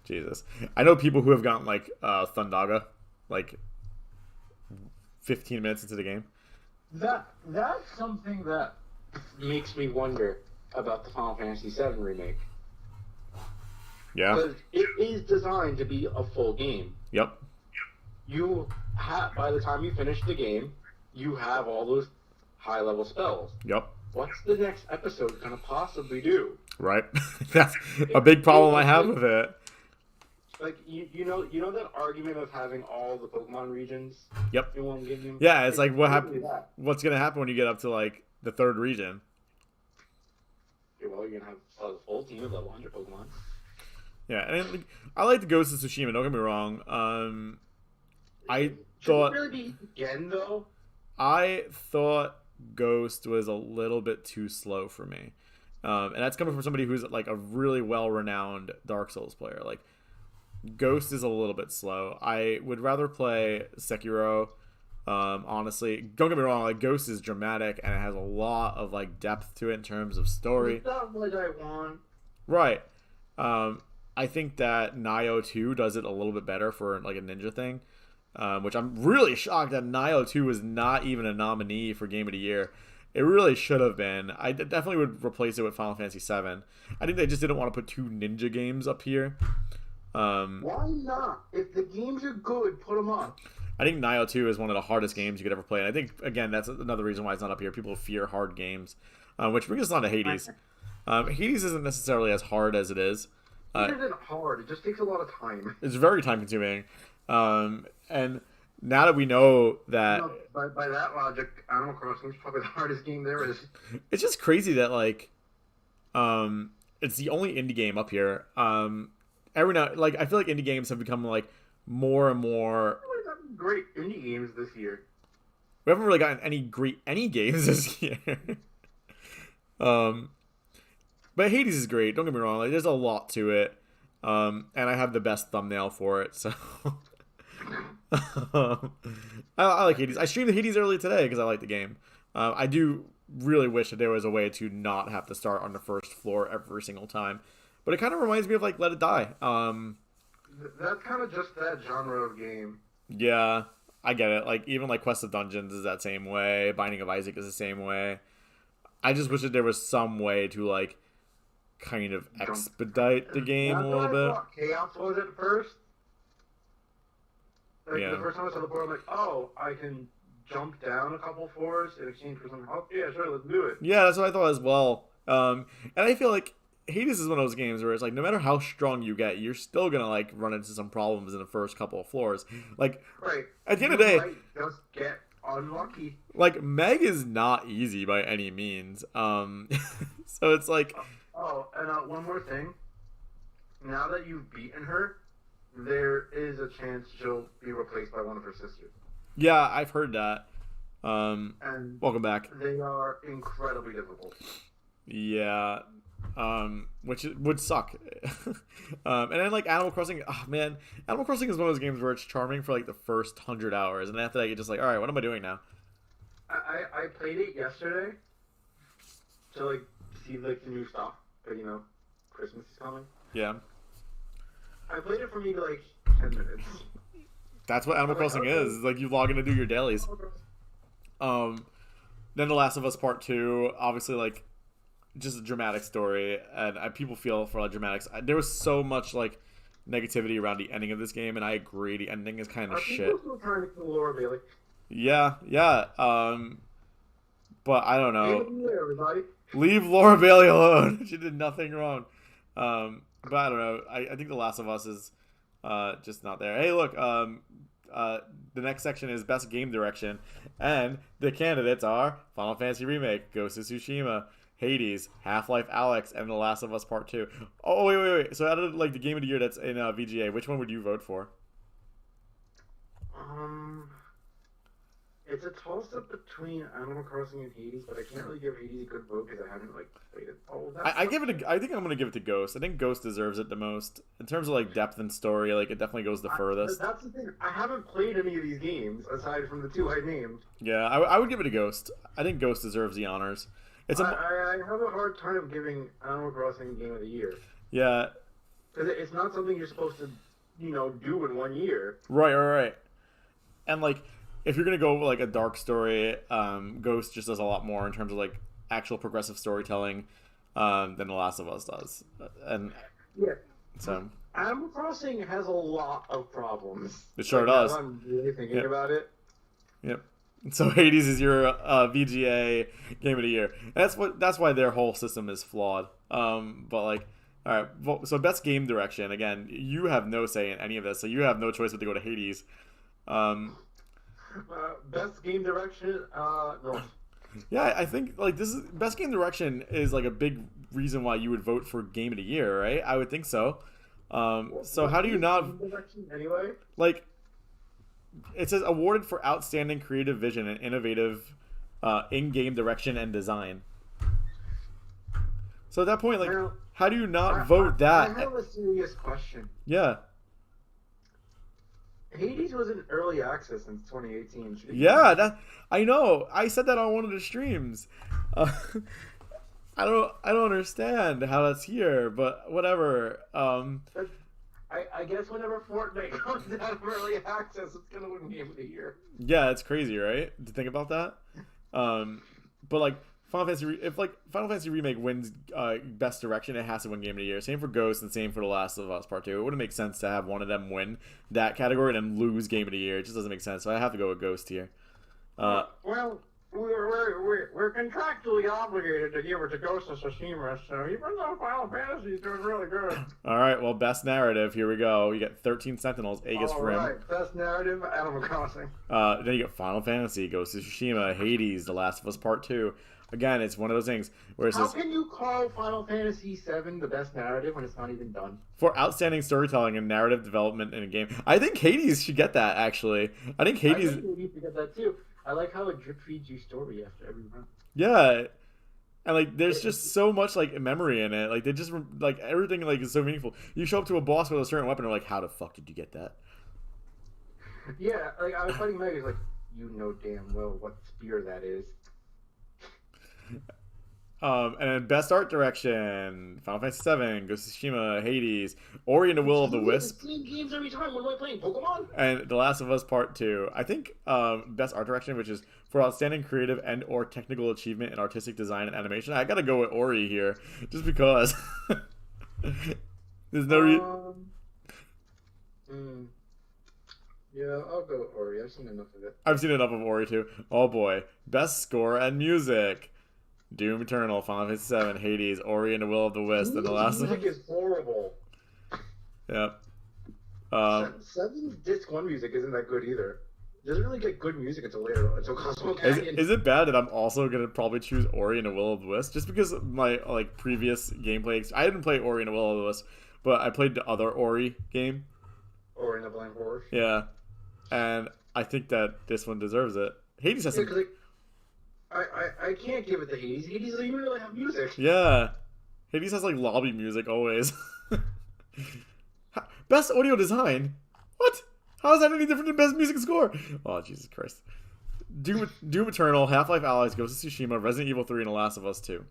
Jesus. I know people who have gotten like Thundaga like 15 minutes into the game. That's something that makes me wonder about the Final Fantasy VII remake. Yeah. Because it is designed to be a full game. Yep. You have, by the time you finish the game, you have all those high-level spells. Yep. What's the next episode gonna possibly do? Right. That's a big problem I have with it. Like you know that argument of having all the Pokemon regions Yep. in one game? Yeah, it's like literally that. what's gonna happen when you get up to like the third region? Okay, well, you're gonna have a full team of level 100 Pokemon. Yeah, and like, I like the Ghost of Tsushima. Don't get me wrong. I thought Should it really be again though? I thought Ghost was a little bit too slow for me, and that's coming from somebody who's like a really well-renowned Dark Souls player. Like, Ghost is a little bit slow. I would rather play Sekiro. Honestly, don't get me wrong. Like, Ghost is dramatic and it has a lot of like depth to it in terms of story. It's not what I want. Right. I think that Nioh 2 does it a little bit better for like a ninja thing. Which I'm really shocked that Nioh 2 was not even a nominee for Game of the Year. It really should have been. I definitely would replace it with Final Fantasy VII. I think they just didn't want to put two ninja games up here. Why not? If the games are good, put them up. I think Nioh 2 is one of the hardest games you could ever play. And I think, again, that's another reason why it's not up here. People fear hard games. Which brings us on to Hades. Hades isn't necessarily as hard as it is. It isn't hard. It just takes a lot of time. It's very time consuming. And now that we know that... You know, by that logic, Animal Crossing is probably the hardest game there is. It's just crazy that, like, it's the only indie game up here. Every now... Like, I feel like indie games have become, like, more and more... We've gotten great indie games this year. We haven't really gotten any great games this year. But Hades is great. Don't get me wrong. Like, there's a lot to it. And I have the best thumbnail for it, so... I like Hades. I streamed Hades early today because I like the game. I do really wish that there was a way to not have to start on the first floor every single time. But it kind of reminds me of, like, Let It Die. That's kind of just that genre of game. Yeah, I get it. Like, even, like, Quest of Dungeons is that same way. Binding of Isaac is the same way. I just wish that there was some way to, like, kind of expedite the game a little bit. Chaos was at first. Like, Yeah. the first time I saw the board, I'm like, oh, I can jump down a couple floors in exchange for some help. Yeah, sure, let's do it. Yeah, that's what I thought as well. And I feel like Hades is one of those games where it's like, no matter how strong you get, you're still gonna like run into some problems in the first couple of floors. Like, Right. at the end of the day, might just get unlucky. like, Meg is not easy by any means. So it's like, Oh, and one more thing. Now that you've beaten her, there is a chance she'll be replaced by one of her sisters. yeah, I've heard that. And Welcome back. they are incredibly difficult. Yeah, which would suck. And then like Animal Crossing, oh man, Animal Crossing is one of those games where it's charming for like the first 100 hours, and after that you're just like, all right, what am I doing now? I played it yesterday to like see like the new stuff, but you know, Christmas is coming. Yeah, I played it for maybe like 10 minutes. that's what Animal Crossing is. It's like you log in to do your dailies. Then The Last of Us Part 2, obviously like just a dramatic story, and people feel for like dramatics. There was so much like negativity around the ending of this game, and I agree, the ending is kind of shit. People still trying to kill Laura Bailey. Yeah. But I don't know. Hey, everybody. Leave Laura Bailey alone. She did nothing wrong. But I don't know. I think The Last of Us is just not there. Hey, look. The next section is Best Game Direction, and the candidates are Final Fantasy Remake, Ghost of Tsushima, Hades, Half-Life Alyx, and The Last of Us Part 2. Oh, wait. So out of like the Game of the Year that's in VGA, which one would you vote for? It's a toss-up between Animal Crossing and Hades, but I can't really give Hades a good vote because I haven't like played it all that. I give it. I think I'm gonna give it to Ghost. I think Ghost deserves it the most in terms of like depth and story. Like it definitely goes the furthest. That's the thing. I haven't played any of these games aside from the two I named. Yeah, I would give it to Ghost. I think Ghost deserves the honors. It's a I have a hard time giving Animal Crossing Game of the Year yeah. because it's not something you're supposed to, do in 1 year. Right. And like, if you're gonna go like a dark story, Ghost just does a lot more in terms of like actual progressive storytelling than The Last of Us does. And Yeah. So Animal Crossing has a lot of problems. it sure now does. that I'm really thinking Yep. about it. Yep. So Hades is your VGA game of the year. That's why their whole system is flawed. But like, all right. Well, so best game direction. Again, you have no say in any of this, so you have no choice but to go to Hades. Best game direction. No. Yeah, I think like this is best game direction is like a big reason why you would vote for game of the year, right? I would think so. So how do you not Game direction anyway? like? It says awarded for outstanding creative vision and innovative in-game direction and design. So at that point, like, Now, how do you not vote that? I have a serious question. Yeah, Hades was in early access since 2018. yeah. That I know. I said that on one of the streams. I don't understand how that's here, but whatever. I guess whenever Fortnite comes out of early access, it's gonna win Game of the Year. Yeah, it's crazy, right? To think about that. But like if Final Fantasy Remake wins best direction, it has to win Game of the Year. Same for Ghost and same for The Last of Us Part 2. It wouldn't make sense to have one of them win that category and then lose Game of the Year. It just doesn't make sense. So I have to go with Ghost here. Well, we're contractually obligated to give it to Ghost of Tsushima, so even though Final Fantasy is doing really good. All right, well, best narrative. Here we go. You get 13 Sentinels, Aegis Rim. Alright, best narrative, Animal Crossing. Then you get Final Fantasy, Ghost of Tsushima, Hades, The Last of Us Part 2. Again, it's one of those things where it How says can you call Final Fantasy VII the best narrative when it's not even done? for outstanding storytelling and narrative development in a game. I think Hades should get that, actually. I think Hades... I think we need to get that too. I like how it drip feeds you story after every run. Yeah. And like there's just so much like memory in it. Like they just like everything like is so meaningful. You show up to a boss with a certain weapon and you're like, how the fuck did you get that? Yeah, like I was fighting Meg, he's like, you know damn well what spear that is. And then best art direction, Final Fantasy VII, Ghost of Tsushima, Hades, Ori and the Will of the Wisp, The same games every time. What am I playing? Pokemon? and The Last of Us Part 2. I think best art direction, which is for outstanding creative and or technical achievement in artistic design and animation. I gotta go with Ori here, just because. There's no Yeah, I'll go with Ori. I've seen enough of it. I've seen enough of Ori too. Oh boy, best score and music. Doom Eternal, Final Fantasy VII, Hades, Ori and the Will of the Wisp, and The Last of Us. music is horrible. Yep. Seven's Disc 1 music isn't that good either. It doesn't really get good music until later, until Cosmo Canyon. Is it bad that I'm also gonna probably choose Ori and the Will of the Wisp just because of my like previous gameplay? I didn't play Ori and the Will of the Wisp, but I played the other Ori game. Ori and the Blind Forest. Yeah, and I think that this one deserves it. Hades has Yeah, some. 'cause, like, I can't give it to Hades. Hades doesn't even really have music. Yeah, Hades has like lobby music always. Best audio design. What? How is that any different than best music score? Oh Jesus Christ! Doom Eternal, Half-Life Allies, Ghost of Tsushima, Resident Evil 3, and The Last of Us 2.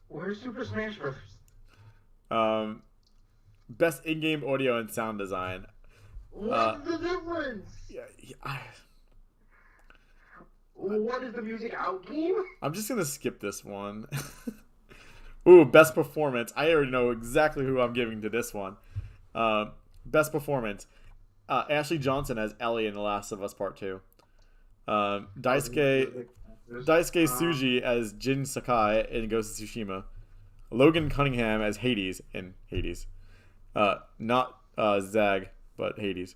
Where's Super Smash Bros? Best in-game audio and sound design. What's the difference? Yeah, What is the music out game? I'm just gonna skip this one. Ooh, best performance. I already know exactly who I'm giving to this one. Best performance. Ashley Johnson as Ellie in The Last of Us Part 2. Daisuke Tsuji as Jin Sakai in Ghost of Tsushima. Logan Cunningham as Hades in Hades. Not Zag, but Hades.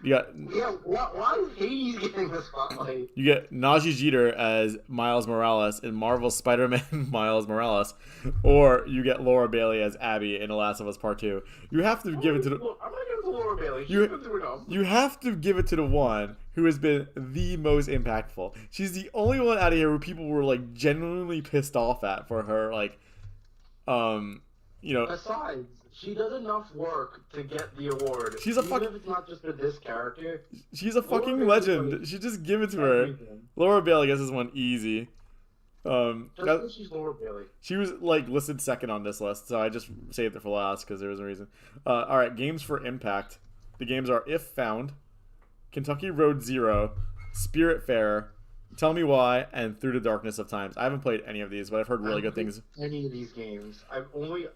You got why is Hades getting the spotlight? You get Najee Jeter as Miles Morales in Marvel's Spider-Man Miles Morales, or you get Laura Bailey as Abby in The Last of Us Part 2. You have to give it to the. I'm gonna give it to Laura Bailey. She's been through enough. You have to give it to the one who has been the most impactful. She's the only one out of here who people were like genuinely pissed off at for her Besides, she does enough work to get the award. She's a Even if it's not just for this character. She's a fucking legend. She just give it to her. Laura Bailey gets this one easy. She's Laura Bailey. She was like listed second on this list, so I just saved it for last because there was a reason. All right, games for impact. The games are If Found, Kentucky Road Zero, Spiritfarer, Tell me why, and Through the Darkness of Times. I haven't played any of these, but I've heard really good things. Any of these games? I've only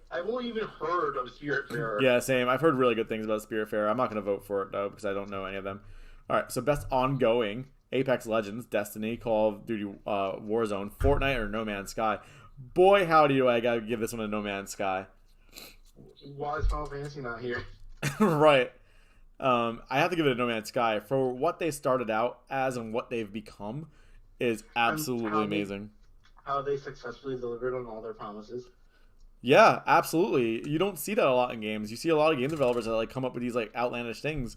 even heard of Spiritfarer. Yeah, same. I've heard really good things about Spiritfarer. I'm not going to vote for it, though, because I don't know any of them. All right, so best ongoing: Apex Legends, Destiny, Call of Duty, Warzone, Fortnite, or No Man's Sky. Boy, howdy do I got to give this one a No Man's Sky. Why is Final Fantasy not here? Right. I have to give it a No Man's Sky for what they started out as and what they've become is absolutely amazing. How they successfully delivered on all their promises. Yeah, absolutely. You don't see that a lot in games. You see a lot of game developers that like come up with these like outlandish things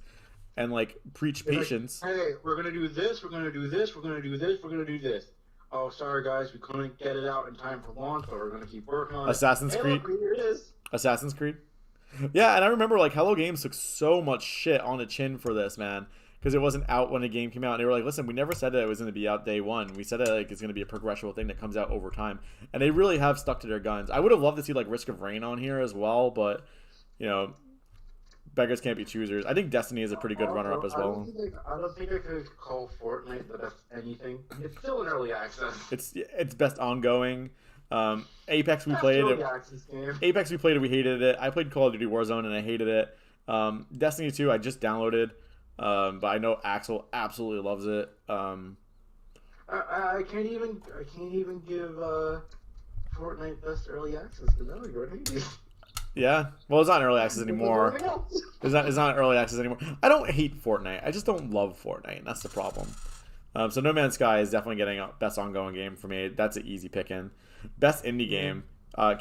and like preach patience. Like, hey, we're gonna do this. We're gonna do this. We're gonna do this. We're gonna do this. Oh, sorry guys, we couldn't get it out in time for launch, but we're gonna keep working on it. Assassin's Creed. Look, here it is. Assassin's Creed. Yeah, and I remember like Hello Games took so much shit on the chin for this, man, because it wasn't out when the game came out. And they were like, "Listen, we never said that it was going to be out day one. We said it like it's going to be a progressional thing that comes out over time." And they really have stuck to their guns. I would have loved to see like Risk of Rain on here as well, but you know, beggars can't be choosers. I think Destiny is a pretty good runner-up as well. I don't think I could call Fortnite the best anything. It's still in early access. It's best ongoing. Apex we played it. Apex we played it. We hated it. I played Call of Duty Warzone and I hated it. Destiny 2 I just downloaded, but I know Axel absolutely loves it. I can't even give Fortnite best early access because I don't hate it. Yeah, well, it's not in early access anymore. It's not early access anymore. I don't hate Fortnite. I just don't love Fortnite, and that's the problem. So No Man's Sky is definitely getting a best ongoing game for me. That's an easy pick-in. Best indie game: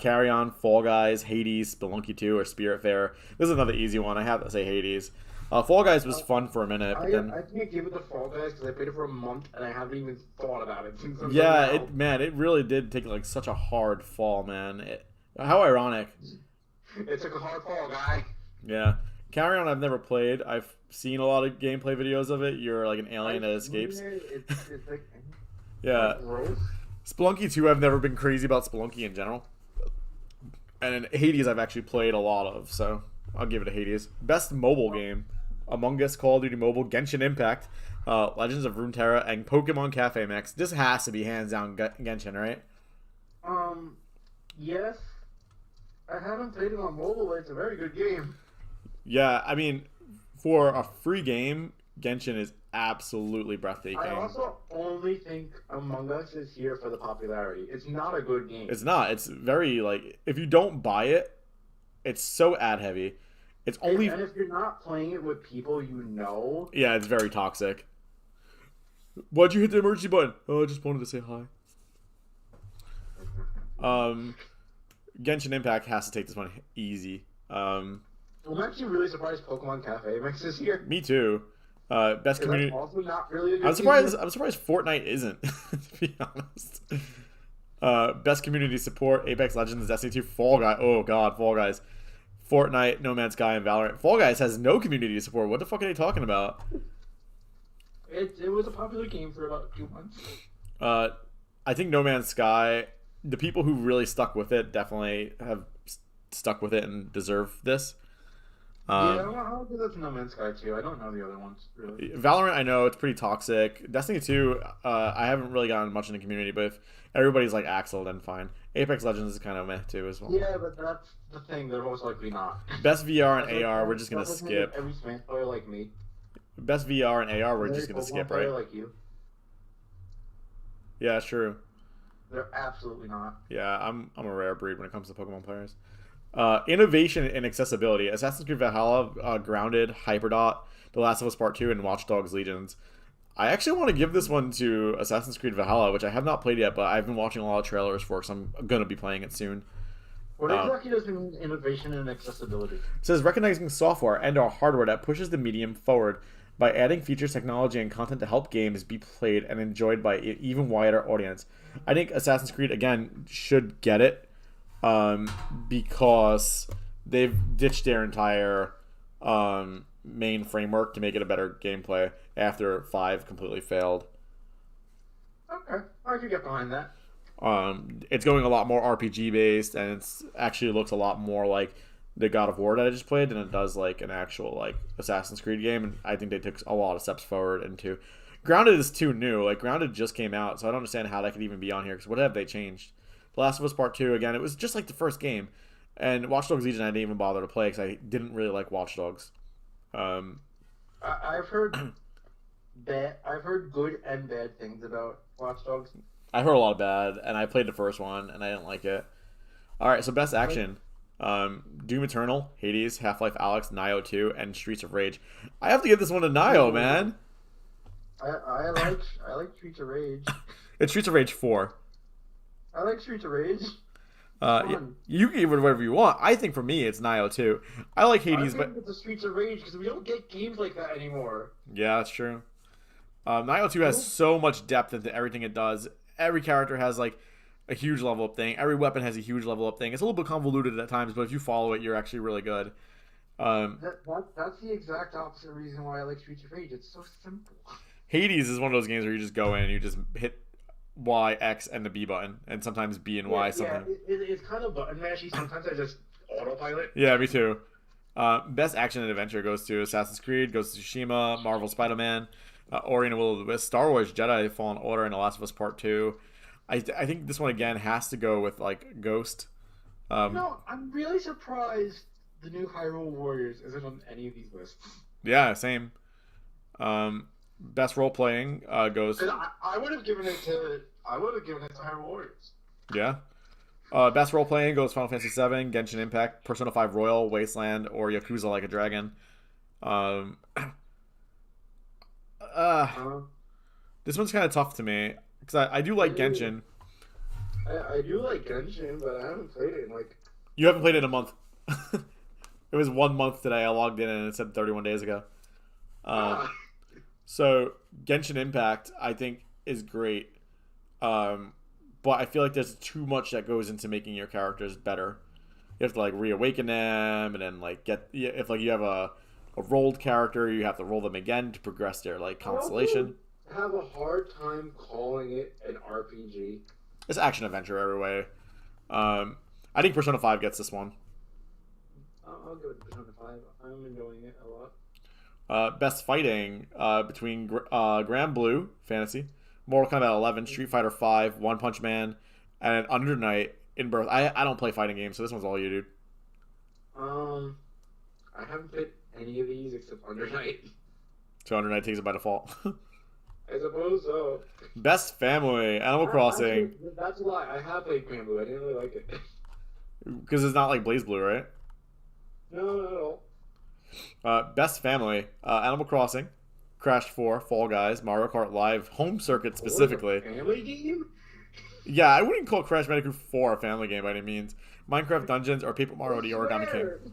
Carry On, Fall Guys, Hades, Spelunky 2, or Spiritfarer. This is another easy one. I have to say Hades. Fall Guys was fun for a minute, but then I can't give it to Fall Guys because I played it for a month and I haven't even thought about it since. Yeah, it really did take like such a hard fall, man. How ironic. It took a hard fall, guy. Yeah. Carry On I've never played. I've seen a lot of gameplay videos of it. You're like an alien that escapes. It's like, yeah. Gross. Spelunky 2 I've never been crazy about Spelunky in general. And Hades I've actually played a lot of, so I'll give it a Hades. Best mobile game: Among Us, Call of Duty Mobile, Genshin Impact, Legends of Runeterra, and Pokemon Cafe Mix. This has to be hands down Genshin, right? Yes. I haven't played it on mobile, but it's a very good game. Yeah, I mean, for a free game, Genshin is absolutely breathtaking. I also only think Among Us is here for the popularity. It's not a good game. It's not. It's very, like, if you don't buy it, it's so ad heavy. It's only. And if you're not playing it with people you know. Yeah, it's very toxic. Why'd you hit the emergency button? Oh, I just wanted to say hi. Genshin Impact has to take this one easy. I'm actually really surprised Pokemon Cafe Mix is here. Me too. Best community. That's also not really a good I'm surprised Fortnite isn't, to be honest. Best community support: Apex Legends, Destiny 2, Fall Guys. Oh god, Fall Guys, Fortnite, No Man's Sky, and Valorant. Fall Guys has no community support. What the fuck are they talking about? It was a popular game for about 2 months. I think No Man's Sky. The people who really stuck with it definitely have stuck with it and deserve this. I'll give that to No Man's Sky too. I don't know the other ones really. Valorant, I know it's pretty toxic. Destiny 2, I haven't really gotten much in the community, but if everybody's like Axel, then fine. Apex Legends is kind of meh too as well. Yeah, but that's the thing. They're most likely not. Best VR and AR, we're just gonna skip. Every Smash player like me. Best VR and AR, we're just gonna skip, right? Like you. Yeah, true. They're absolutely not. Yeah, I'm a rare breed when it comes to Pokemon players. Innovation and accessibility: Assassin's Creed Valhalla, Grounded, Hyperdot, The Last of Us Part 2, and Watch Dogs Legions. I actually want to give this one to Assassin's Creed Valhalla, which I have not played yet, but I've been watching a lot of trailers for it, so I'm going to be playing it soon. What exactly does it mean, innovation and accessibility? It says recognizing software and our hardware that pushes the medium forward by adding features, technology, and content to help games be played and enjoyed by an even wider audience. I think Assassin's Creed, again, should get it because they've ditched their entire main framework to make it a better gameplay after 5 completely failed. Okay, I could get behind that. It's going a lot more RPG based, and it's actually looks a lot more like the God of War that I just played than it does like an actual like Assassin's Creed game. And I think they took a lot of steps forward into Grounded is too new. Like, Grounded just came out, so I don't understand how that could even be on here, because what have they changed? The Last of Us Part 2, again, it was just like the first game. And Watch Dogs Legion I didn't even bother to play, because I didn't really like Watch Dogs. I've heard I've heard good and bad things about Watch Dogs. I heard a lot of bad, and I played the first one, and I didn't like it. Alright, so best action. Doom Eternal, Hades, Half-Life Alyx, Nioh 2, and Streets of Rage. I have to give this one to Nioh, man. I like Streets of Rage. It's Streets of Rage 4. I like Streets of Rage. Yeah, you can give it whatever you want. I think for me, it's Nioh 2. I like Hades, but it's the Streets of Rage because we don't get games like that anymore. Yeah, that's true. Nioh 2 has so much depth into everything it does. Every character has like a huge level up thing. Every weapon has a huge level up thing. It's a little bit convoluted at times, but if you follow it, you're actually really good. That's the exact opposite reason why I like Streets of Rage. It's so simple. Hades is one of those games where you just go in and you just hit Y, X, and the B button, and sometimes B and Y. Sometimes. Yeah, it's kind of button mashy. Sometimes I just autopilot. Yeah, me too. Best action and adventure goes to Assassin's Creed, goes to Tsushima, Marvel Spider-Man, Ori and the Will of the Wisps, Star Wars Jedi Fallen Order, and The Last of Us Part 2. I think this one again has to go with like Ghost. No, I'm really surprised the new Hyrule Warriors isn't on any of these lists. Yeah, same. Best role playing goes. I would have given it to Hyrule Warriors. Yeah. Best role playing goes Final Fantasy VII, Genshin Impact, Persona 5 Royal, Wasteland, or Yakuza Like a Dragon. This one's kind of tough to me because I do like Genshin. I do like Genshin, but I haven't played it in like. You haven't played it in a month. It was 1 month today. I logged in and it said 31 days ago. So Genshin Impact, I think, is great. But I feel like there's too much that goes into making your characters better. You have to like reawaken them, and then like if like you have a rolled character, you have to roll them again to progress their like constellation. I have a hard time calling it an RPG. It's action adventure every way. I think Persona 5 gets this one. I'll give it to Persona 5. I'm enjoying it a lot. Best fighting between Grand Blue Fantasy, Mortal Kombat 11, Street Fighter 5, One Punch Man, and Under Night in Birth. I don't play fighting games, so this one's all you, dude. I haven't played any of these except Under Night. So Under Night takes it by default. I suppose so. Best family, Animal Crossing. Actually, that's a lie. I have played Grand Blue. I didn't really like it. Because it's not like Blaze Blue, right? No, not at all. Best family, Animal Crossing, Crash 4, Fall Guys, Mario Kart Live, Home Circuit specifically. Family game? Yeah, I wouldn't call Crash Bandicoot 4 a family game by any means. Minecraft Dungeons or Paper Mario: The Origami King.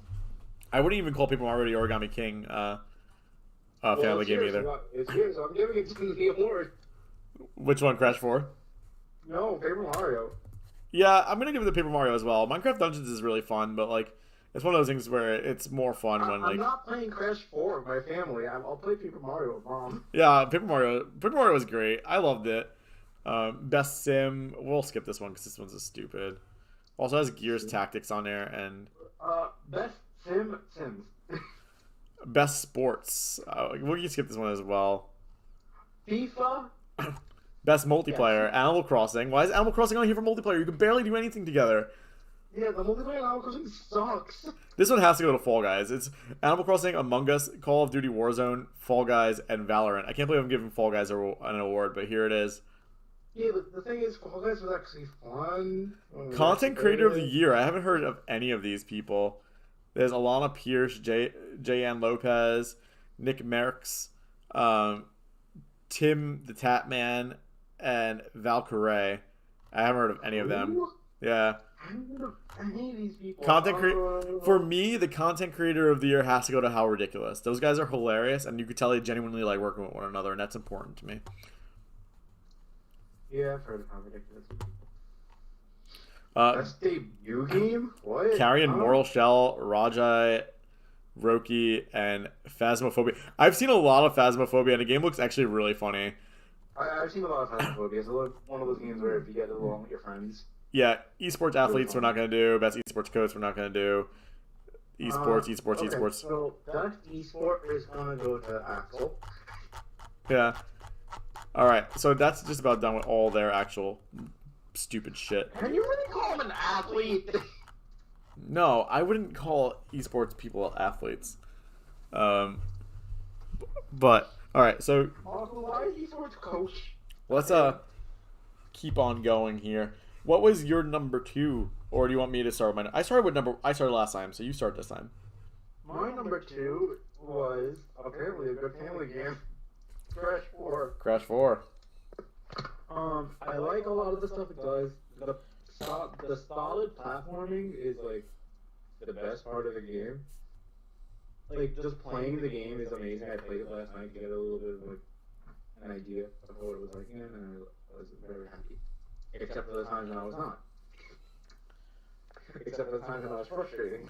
I wouldn't even call Paper Mario: The Origami King a family game either. It's here, so I'm giving it to the award. Which one, Crash 4? No, Paper Mario. Yeah, I'm gonna give it to Paper Mario as well. Minecraft Dungeons is really fun, but like, it's one of those things where it's more fun when like. I'm not playing Crash 4 with my family. I'll play Paper Mario with Mom. Yeah, Paper Mario was great. I loved it. Best sim. We'll skip this one because this one's just stupid. Also has Gears Tactics on there and. Best Sims. Best sports. We can skip this one as well. FIFA. Best multiplayer. Yes. Animal Crossing. Why is Animal Crossing on here for multiplayer? You can barely do anything together. Yeah, the multiplayer in Animal Crossing sucks. This one has to go to Fall Guys. It's Animal Crossing, Among Us, Call of Duty Warzone, Fall Guys, and Valorant. I can't believe I'm giving Fall Guys an award, but here it is. Yeah, but the thing is, Fall Guys was actually fun. Content Creator of the Year. I haven't heard of any of these people. There's Alana Pierce, J.Ann Lopez, Nick Merckx, Tim the Tatman, and Valkyrae. I haven't heard of any of them. Yeah. I haven't heard of any of these people. For me, the Content Creator of the Year has to go to How Ridiculous. Those guys are hilarious, and you could tell they genuinely like working with one another, and that's important to me. Yeah, I've heard of How Ridiculous. Best debut game? What? Carrion, Moral Shell, Rajai, Roki, and Phasmophobia. I've seen a lot of Phasmophobia, and the game looks actually really funny. I've seen a lot of Phasmophobia. It's one of those games where if you get along with your friends. Yeah, esports athletes we're not going to do. Best esports coach we're not going to do. Esports. So best esport is going to go to Axel. Yeah. All right, so that's just about done with all their actual stupid shit. Can you really call him an athlete? No, I wouldn't call esports people athletes. But all right, so Also, why is esports coach? let's keep on going here. What was your number 2, or do you want me to start with I started last time, so you start this time. My number 2 was apparently a good family game. Crash 4. Crash 4. I like a lot of the stuff it does. The solid platforming is like the best part of the game. Like just playing the game is amazing. I played it last night to get a little bit of like an idea of what it was like, and I was very happy. Except for the times when I was not. Except for the times when I was frustrating.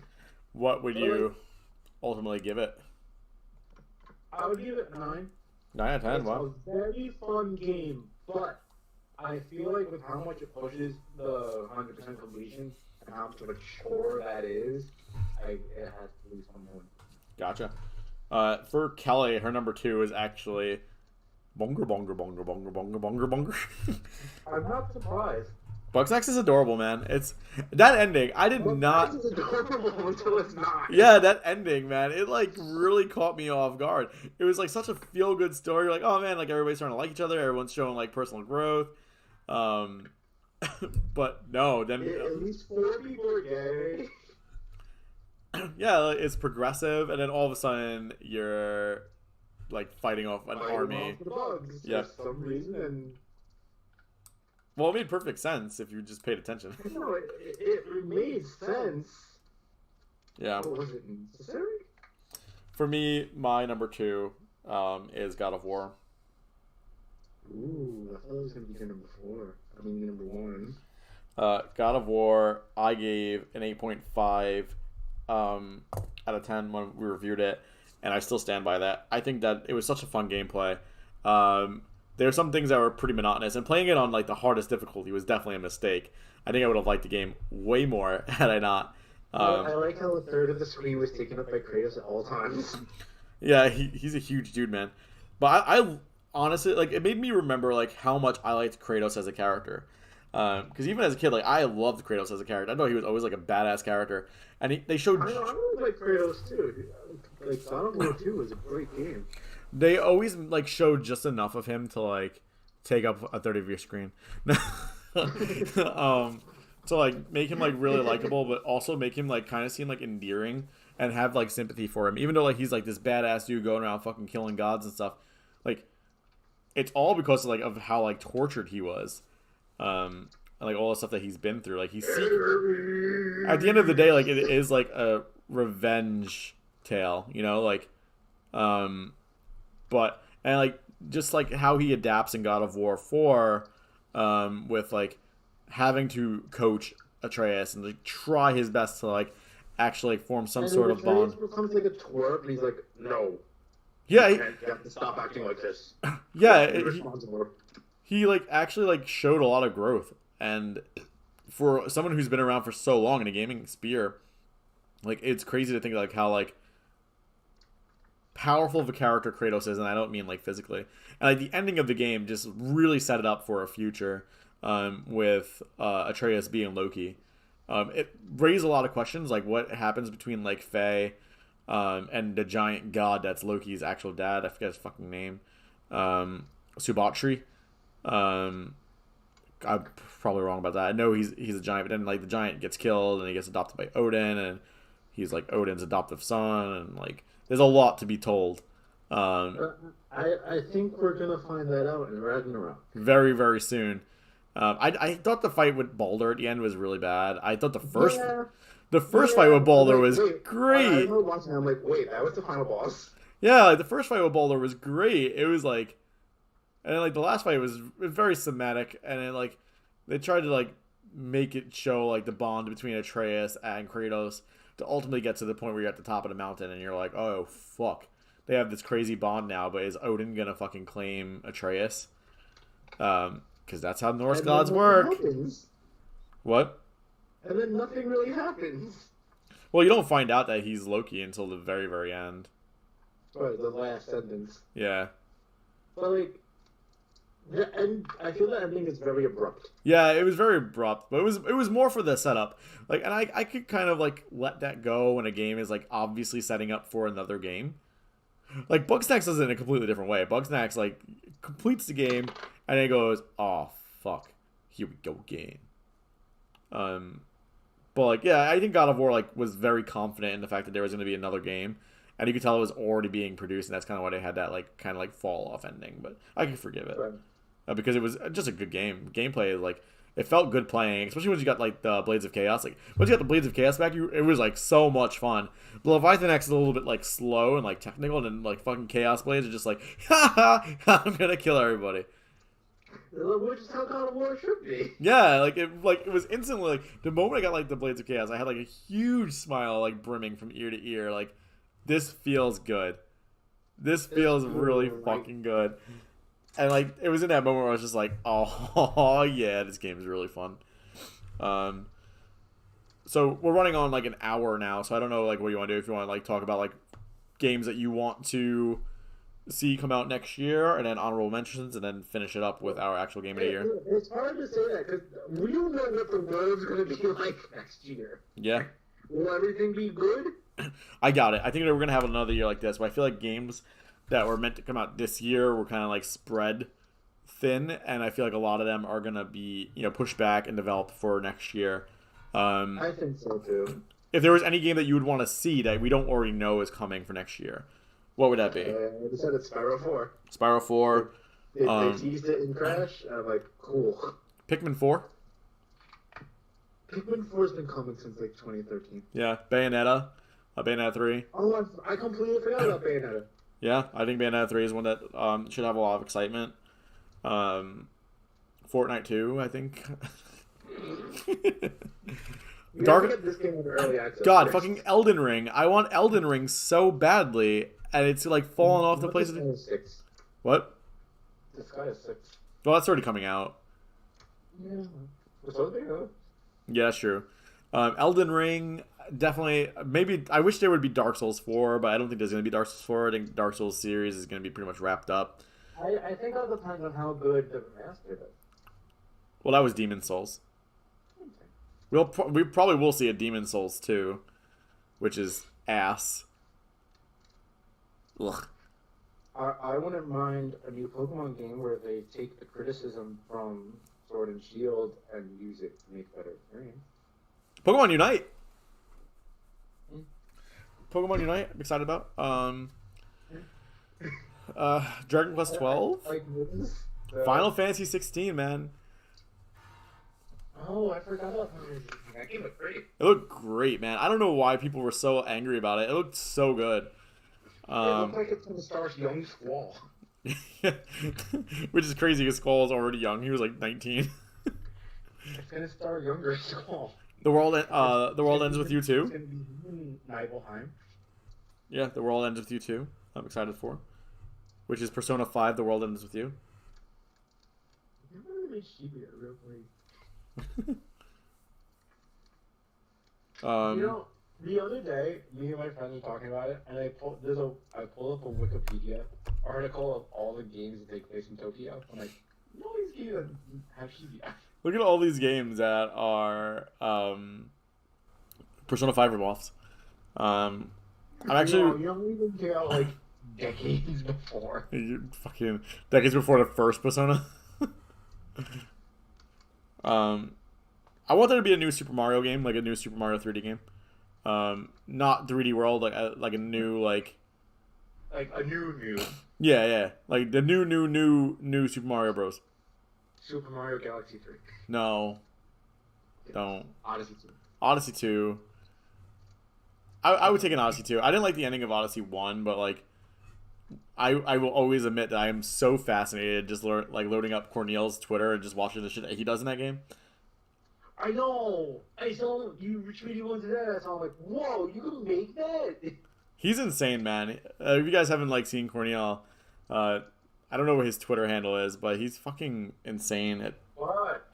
What would you ultimately give it? I would give it 9. 9 out of 10. It's Wow. a very fun game, but I feel like with how much it pushes the 100% completion and how much of a chore that is, it has to lose some point. Gotcha. For Kelly, her number 2 is actually Bonger Bonger Bonger Bonger Bonger Bonger Bonger. I'm not surprised. Bugsnax is adorable, man. It's that ending. I did not. This is adorable until it's not. Yeah, that ending, man. It like really caught me off guard. It was like such a feel good story. You're like, oh man, like everybody's starting to like each other. Everyone's showing like personal growth. But no, then At least 4 people are gay. yeah, like, it's progressive, and then all of a sudden you're like fighting off an Fighting army. off the bugs Yeah. for some reason, and Well, it made perfect sense if you just paid attention. no, it made sense. Yeah. But was it necessary? For me, my number 2 is God of War. Ooh, I thought it was gonna be your number 4. I mean, number 1. God of War, I gave an 8.5 out of 10 when we reviewed it, and I still stand by that. I think that it was such a fun gameplay. There are some things that were pretty monotonous, and playing it on like the hardest difficulty was definitely a mistake. I think I would have liked the game way more had I not. I like how a third of the screen was taken up by Kratos at all times. Yeah, he's a huge dude, man. But I honestly, like, it made me remember like how much I liked Kratos as a character. Because even as a kid, like, I loved Kratos as a character. I know he was always like a badass character, and they showed. I really like Kratos too. Like God of War 2 was a great game. They always like showed just enough of him to like take up a third of your screen. To like make him like really likable, but also make him like kind of seem like endearing and have like sympathy for him, even though like he's like this badass dude going around fucking killing gods and stuff. Like, it's all because like of how like tortured he was, and like all the stuff that he's been through. Like at the end of the day, like it is like a revenge tale, you know, like, but and like just like how he adapts in God of War 4, with like having to coach Atreus and like try his best to like actually like, form some sort of bond. Atreus becomes like a twerp, and he's like, "No, Yeah, you have to stop acting like this." yeah. Be responsible. He like actually like showed a lot of growth, and for someone who's been around for so long in a gaming sphere, like it's crazy to think like how like powerful of a character Kratos is, and I don't mean like physically. And like the ending of the game just really set it up for a future, with Atreus being Loki. It raised a lot of questions, like what happens between like Faye, and the giant god that's Loki's actual dad. I forget his fucking name. Subatri. I'm probably wrong about that. I know he's a giant, but then like the giant gets killed and he gets adopted by Odin, and he's like Odin's adoptive son, and like there's a lot to be told. I think we're gonna find that out in Ragnarok. Very, very soon. I thought the fight with Baldur at the end was really bad. I thought the first fight with Baldur was great. I remember watching it, I'm like, wait, that was the final boss? Yeah, like, the first fight with Baldur was great. It was like, and then, like the last fight was very cinematic, and then like they tried to like make it show like the bond between Atreus and Kratos to ultimately get to the point where you're at the top of the mountain and you're like, oh fuck, they have this crazy bond now, but is Odin gonna fucking claim Atreus? Because that's how Norse gods work. Happens. What? And then nothing really happens. Well, you don't find out that he's Loki until the very, very end. Right, the last sentence. Yeah. But like, And I feel the ending is very abrupt. Yeah, it was very abrupt, but it was more for the setup. Like, and I could kind of like let that go when a game is like obviously setting up for another game. Like Bugsnax does it in a completely different way. Bugsnax like completes the game and then goes, "Oh fuck, here we go again." But like, yeah, I think God of War like was very confident in the fact that there was going to be another game, and you could tell it was already being produced, and that's kind of why they had that like kind of like fall off ending. But I can forgive it. Right. Because it was just a good game. Gameplay, like, it felt good playing, especially once you got, like, the Blades of Chaos. Like, once you got the Blades of Chaos back, it was, like, so much fun. The Leviathan X is a little bit, like, slow and, like, technical, and then, like, fucking Chaos Blades are just like, ha ha, I'm gonna kill everybody. Which is how God of War should be. Yeah, it was instantly, like, the moment I got, like, the Blades of Chaos, I had, like, a huge smile, like, brimming from ear to ear. Like, this feels good. This feels really fucking good. And, like, it was in that moment where I was just like, oh, yeah, this game is really fun. So we're running on, like, an hour now, so I don't know, like, what you want to do. If you want to, like, talk about, like, games that you want to see come out next year, and then honorable mentions, and then finish it up with our actual game of the year. It's hard to say that, because we don't know what the world's going to be like next year. Yeah. Will everything be good? I got it. I think that we're going to have another year like this, but I feel like games that were meant to come out this year were kind of like spread thin, and I feel like a lot of them are gonna be pushed back and developed for next year. I think so too. If there was any game that you would want to see that we don't already know is coming for next year, what would that be? They said it's Spyro 4. Spyro 4. They teased it in Crash, and I'm like, cool. Pikmin 4. Pikmin 4's been coming since like 2013. Yeah, Bayonetta. Bayonetta 3. Oh, I completely forgot about Bayonetta. Yeah, I think Bayonetta 3 is one that should have a lot of excitement. Fortnite 2, I think. Get this game in early access. God, first. fucking Elden Ring. I want Elden Ring so badly, and it's like falling off the place. Six. What? The Sky is 6. Well, that's already coming out. Yeah. It's okay, huh? Yeah, that's true. Elden Ring, definitely. Maybe I wish there would be Dark Souls 4, but I don't think there's going to be Dark Souls 4. I think Dark Souls series is going to be pretty much wrapped up. I think it depends on how good the remaster is. Well, that was Demon Souls. We probably will see a Demon Souls 2, which is ass. Ugh. I wouldn't mind a new Pokemon game where they take the criticism from Sword and Shield and use it to make better experience. Pokemon Unite. Pokemon Unite, I'm excited about. Dragon Quest 12. Like this? Final Fantasy 16, man. Oh, I forgot about that game. Looked great. It looked great, man. I don't know why people were so angry about it. It looked so good. It looked like it's gonna start young Squall. Which is crazy because Squall is already young. He was like 19. It's gonna star younger Squall. The world ends with you too. It's gonna be Nibelheim. Yeah, the world ends with you too. I'm excited for. Which is Persona 5. The world ends with you. Never really made Shibuya real quick. The other day, me and my friends were talking about it, and I pulled up a Wikipedia article of all the games that take place in Tokyo. I'm like, all these games have Shibuya. Look at all these games that are Persona 5 ripoffs. I'm actually You don't even care like decades before. Fucking decades before the first Persona. I want there to be a new Super Mario game, like a new Super Mario 3D game. Not 3D World, like a new like a new. Yeah, like the new Super Mario Bros. Super Mario Galaxy 3. No, don't. Odyssey 2. Odyssey 2. I would take an Odyssey 2. I didn't like the ending of Odyssey 1, but like I will always admit that I am so fascinated just loading up Corneel's Twitter and just watching the shit that he does in that game. I know. I saw you retweeted one today. I saw like, whoa, you can make that. He's insane, man. If you guys haven't like seen Corneel, I don't know what his Twitter handle is, but he's fucking insane. What?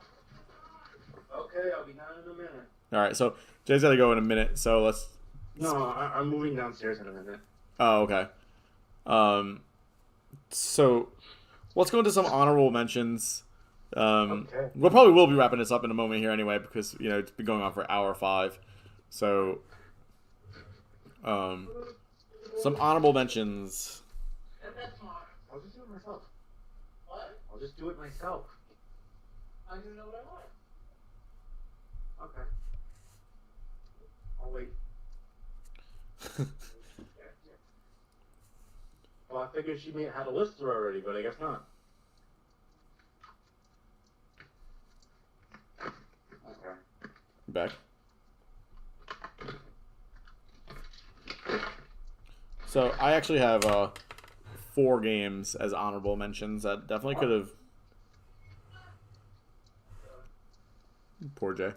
Okay, I'll be down in a minute. All right, so Jay's got to go in a minute, so let's. No, I'm moving downstairs in a minute. Oh, okay. So let's go into some honorable mentions. Okay. We'll probably will be wrapping this up in a moment here anyway, because it's been going on for hour 5. So, some honorable mentions. I'll just do it myself. What? I'll just do it myself. I don't even know what I want. Okay. I'll wait. Well, I figured she had a list already, but I guess not. Okay. Back. So I actually have 4 games as honorable mentions that definitely could have. Poor Jay.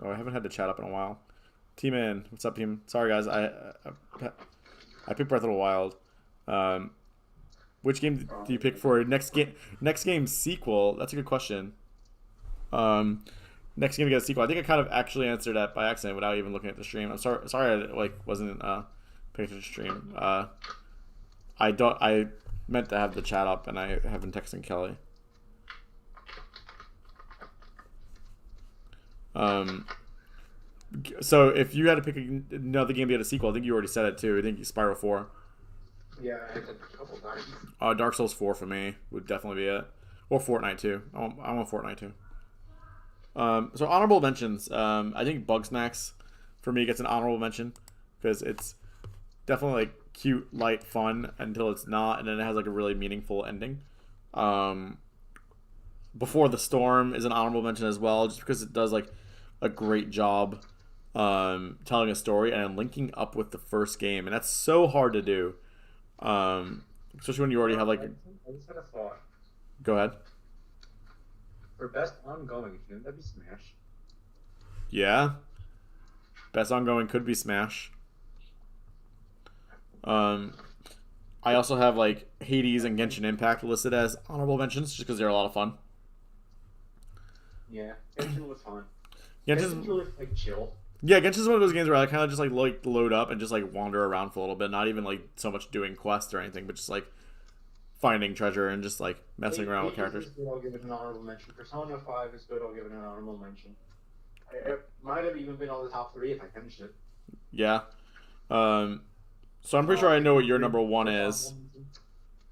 Oh, I haven't had to chat up in a while. T-Man, what's up, team? Sorry, guys. I picked Breath of the Wild. Which game do you pick for next game? Next game sequel. That's a good question. Next game to get a sequel. I think I kind of actually answered that by accident without even looking at the stream. I'm sorry. Sorry, I wasn't paying attention to the stream. I meant to have the chat up, and I have been texting Kelly. So if you had to pick another game to get a sequel, I think you already said it too. I think Spyro 4. Yeah, I said a couple times. Dark Souls 4 for me would definitely be it, or Fortnite 2. I want Fortnite 2. So honorable mentions. I think Bugsnax for me gets an honorable mention because it's definitely like cute, light, fun until it's not, and then it has like a really meaningful ending. Before the Storm is an honorable mention as well, just because it does like a great job telling a story and linking up with the first game, and that's so hard to do, especially when you already have like. I just had a thought. Go ahead. For best ongoing, shouldn't that be Smash? Yeah. Best ongoing could be Smash. I also have like Hades and Genshin Impact listed as honorable mentions just because they're a lot of fun. Yeah, Genshin was fun. Genshin was like chill. Yeah, Genshin's one of those games where I kind of just like load up and just like wander around for a little bit, not even like so much doing quests or anything, but just like finding treasure and just like messing around with characters. Good, I'll give it an honorable mention. Persona 5 is good. I'll give it an honorable mention. It might have even been on the top 3 if I finished it. Yeah. So I'm pretty sure I know what your number 1 is.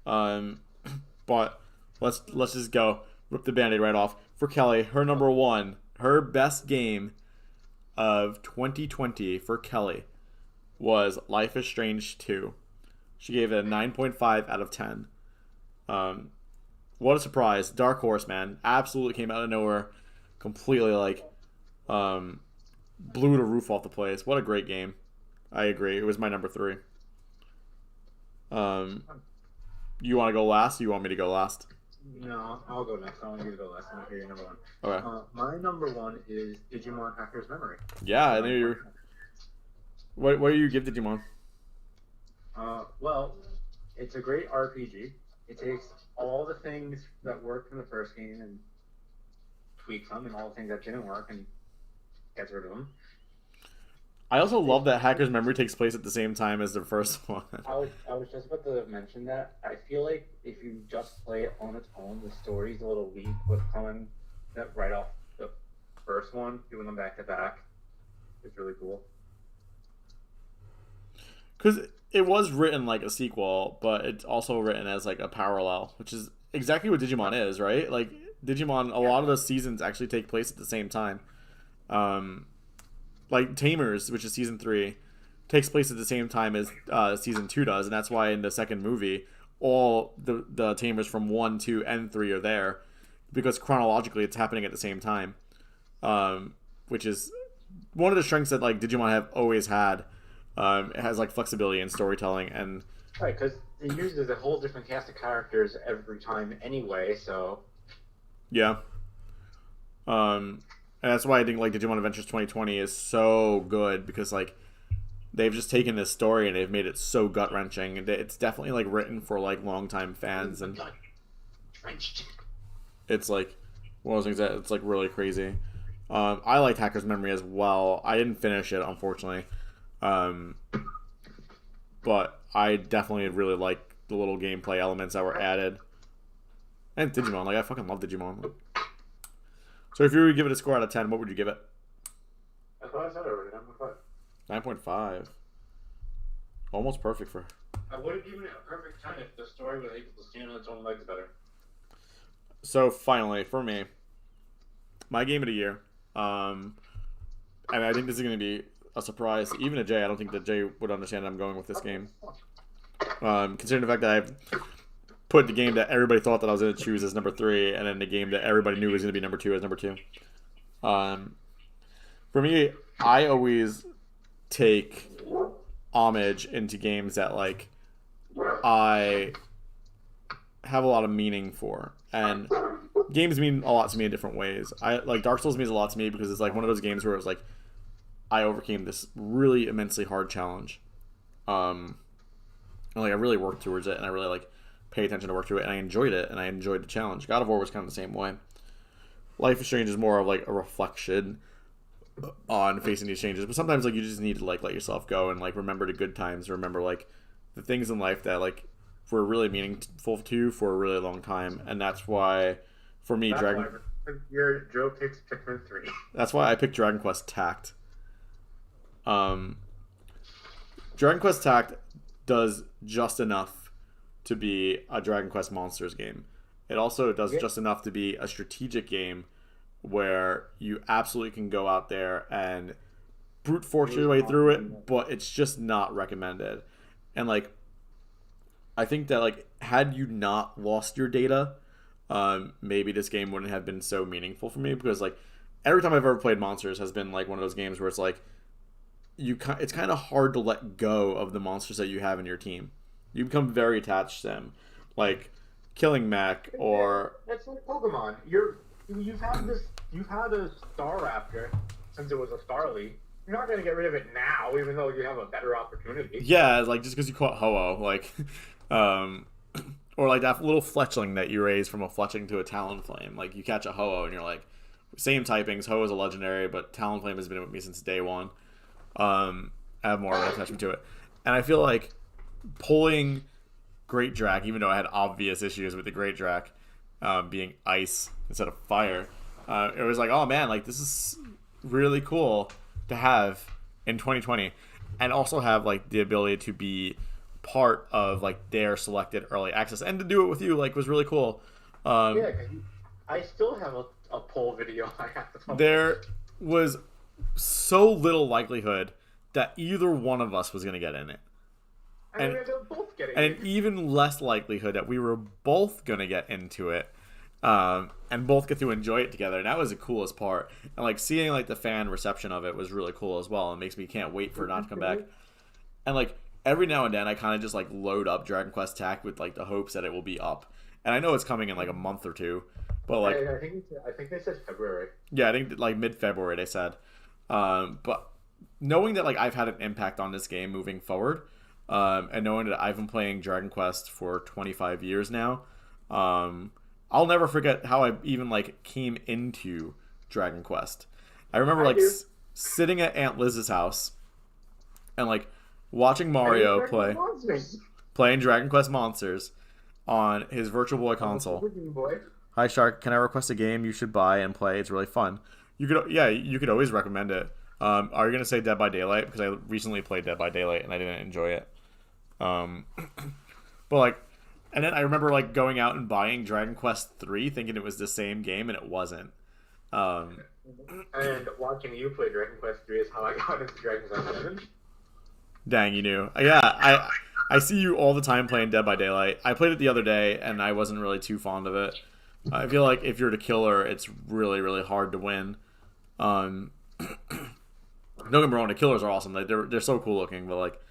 But let's just go rip the band-aid right off. For Kelly, her number 1, her best game of 2020 for Kelly was Life is Strange 2. She gave it a 9.5 out of 10. What a surprise. Dark Horse, man. Absolutely came out of nowhere. Completely like blew the roof off the place. What a great game. I agree. It was my number 3. You want to go last or you want me to go last? No, I'll go next. I want you to go last. I want to hear your number 1. Okay. My number 1 is Digimon Hacker's Memory. Yeah, I knew you were... What do you give Digimon? Well, it's a great RPG. It takes all the things that worked in the first game and tweaks them, and all the things that didn't work and gets rid of them. I also love that Hacker's Memory takes place at the same time as the first one. I was just about to mention that. I feel like if you just play it on its own, the story's a little weak with coming that right off the first one, doing them back to back. It's really cool. Because it was written like a sequel, but it's also written as like a parallel, which is exactly what Digimon is, right? Like Digimon, a lot of the seasons actually take place at the same time. Like Tamers, which is season 3, takes place at the same time as season 2 does, and that's why in the second movie, all the Tamers from 1, 2, and 3 are there, because chronologically it's happening at the same time, which is one of the strengths that like Digimon have always had. It has like flexibility in storytelling and right, because it uses a whole different cast of characters every time anyway. So yeah, and that's why I think like Digimon Adventures 2020 is so good, because like they've just taken this story and they've made it so gut wrenching. It's definitely like written for like longtime fans, and it's like one of those things that it's like really crazy. I liked Hacker's Memory as well. I didn't finish it, unfortunately. but I definitely really like the little gameplay elements that were added. And Digimon, like I fucking love Digimon. So if you were to give it a score out of 10, what would you give it? I thought I said it already. 9.5. 9.5. Almost perfect for. I would have given it a perfect 10 if the story was able to stand on its own legs better. So finally, for me, my game of the year. And I think this is going to be a surprise even to Jay. I don't think that Jay would understand I'm going with this game. Considering the fact that I've put the game that everybody thought that I was going to choose as number 3, and then the game that everybody knew was going to be number 2 as number 2. For me, I always take homage into games that like I have a lot of meaning for, and games mean a lot to me in different ways. I like Dark Souls means a lot to me because it's like one of those games where it was like I overcame this really immensely hard challenge. And like I really worked towards it, and I really like pay attention to work through it, and I enjoyed it, and I enjoyed the challenge. God of War was kind of the same way. Life is Strange is more of like a reflection on facing these changes, but sometimes like you just need to like let yourself go and like remember the good times, remember like the things in life that like were really meaningful to you for a really long time, and that's why for me Your Joe picks Pikmin 3. That's why I picked Dragon Quest Tact. Dragon Quest Tact does just enough to be a Dragon Quest Monsters game. It also does just enough to be a strategic game where you absolutely can go out there and brute force your way through it, but it's just not recommended. And like, I think that like, had you not lost your data, maybe this game wouldn't have been so meaningful for me, because like every time I've ever played Monsters has been like one of those games where it's like it's kind of hard to let go of the monsters that you have in your team. You become very attached to them, like killing Mac or That's like Pokemon. You've had a Star Raptor since it was a Starly. You're not gonna get rid of it now, even though you have a better opportunity. yeah, like just because you caught Ho-Oh, like or like that little fletchling that you raise from a fletchling to a Talonflame. Like you catch a Ho-Oh and you're like, same typings. Ho-Oh is a legendary, but Talonflame has been with me since day one. I have more of an attachment to it, and I feel like pulling Great Drac, even though I had obvious issues with the Great Drac being ice instead of fire, it was like, oh man, like this is really cool to have in 2020, and also have like the ability to be part of like their selected early access, and to do it with you like was really cool. Yeah, I still have a poll video I have to talk There was so little likelihood that either one of us was going to get in it. And they're both getting And it. an even less likelihood that we were both going to get into it, and both get to enjoy it together. And that was the coolest part. And like seeing like the fan reception of it was really cool as well. It makes me can't wait for it not to come back. And like every now and then I kind of just like load up Dragon Quest Tact with like the hopes that it will be up. And I know it's coming in like a month or two, but like I think they said February. yeah, I think like mid-February they said. But knowing that like I've had an impact on this game moving forward, and knowing that I've been playing Dragon Quest for 25 years now, I'll never forget how I even like came into Dragon Quest. I remember like sitting at Aunt Liz's house and like watching Mario playing Dragon Quest Monsters on his Virtual Boy console. Hi Shark, can I request a game you should buy and play? It's really fun. You could always recommend it. Are you gonna say Dead by Daylight? Because I recently played Dead by Daylight and I didn't enjoy it. But like, and then I remember like going out and buying Dragon Quest 3 thinking it was the same game, and it wasn't. And watching you play Dragon Quest 3 is how I got into Dragon Quest 7. Dang, you knew. Yeah, I see you all the time playing Dead by Daylight. I played it the other day and I wasn't really too fond of it. I feel like if you're the killer, it's really, really hard to win. Don't get me wrong, the killers are awesome. Like, they're so cool looking, but like,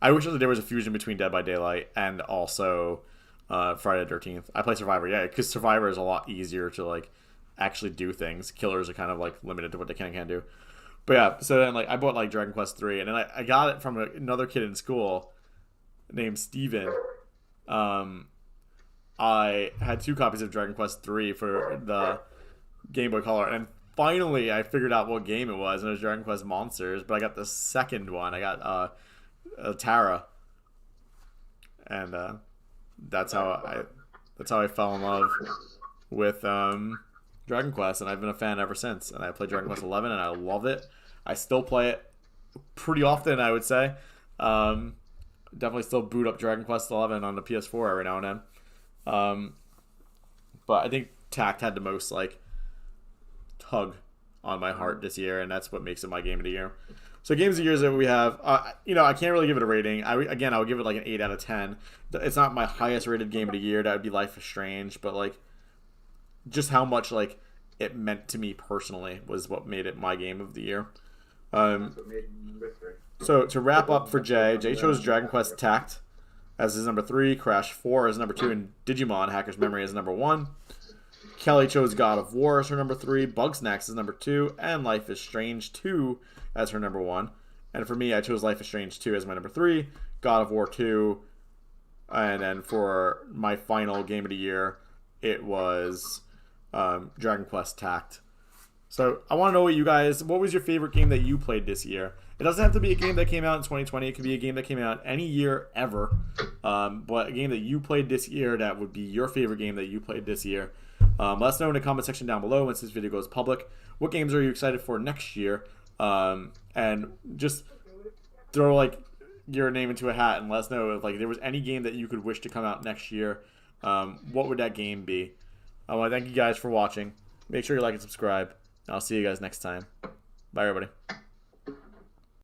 I wish that there was a fusion between Dead by Daylight and also Friday the 13th. I play Survivor, yeah, because Survivor is a lot easier to like actually do things. Killers are kind of like limited to what they can and can't do. But yeah, so then like I bought like Dragon Quest 3, and then I got it from another kid in school named Steven. I had 2 copies of Dragon Quest 3 for the Game Boy Color, and finally I figured out what game it was, and it was Dragon Quest Monsters, but I got the second one. I got Tara, and that's how I fell in love with Dragon Quest, and I've been a fan ever since. And I played Dragon Quest 11, and I love it. I still play it pretty often, I would say. Definitely still boot up Dragon Quest 11 on the PS4 every now and then. But I think Tact had the most like tug on my heart this year, and that's what makes it my game of the year. So games of the years that we have, I can't really give it a rating. I would give it like an 8 out of 10. It's not my highest rated game of the year. That would be Life is Strange, but like just how much like it meant to me personally was what made it my game of the year. So to wrap up for Jay chose Dragon Quest Tact as his number 3, Crash 4 as number 2, and Digimon Hacker's Memory as number 1. Kelly chose God of War as her number 3, Bugsnax as number 2, and Life is Strange 2 as her number 1. And for me, I chose Life is Strange 2 as my number 3, God of War 2, and then for my final game of the year, it was Dragon Quest Tact. So I want to know what was your favorite game that you played this year? It doesn't have to be a game that came out in 2020. It could be a game that came out any year ever. But a game that you played this year that would be your favorite game that you played this year. Let us know in the comment section down below once this video goes public. What games are you excited for next year? And just throw like your name into a hat and let us know if like there was any game that you could wish to come out next year. What would that game be? I want to thank you guys for watching. Make sure you like and subscribe. I'll see you guys next time. Bye, everybody.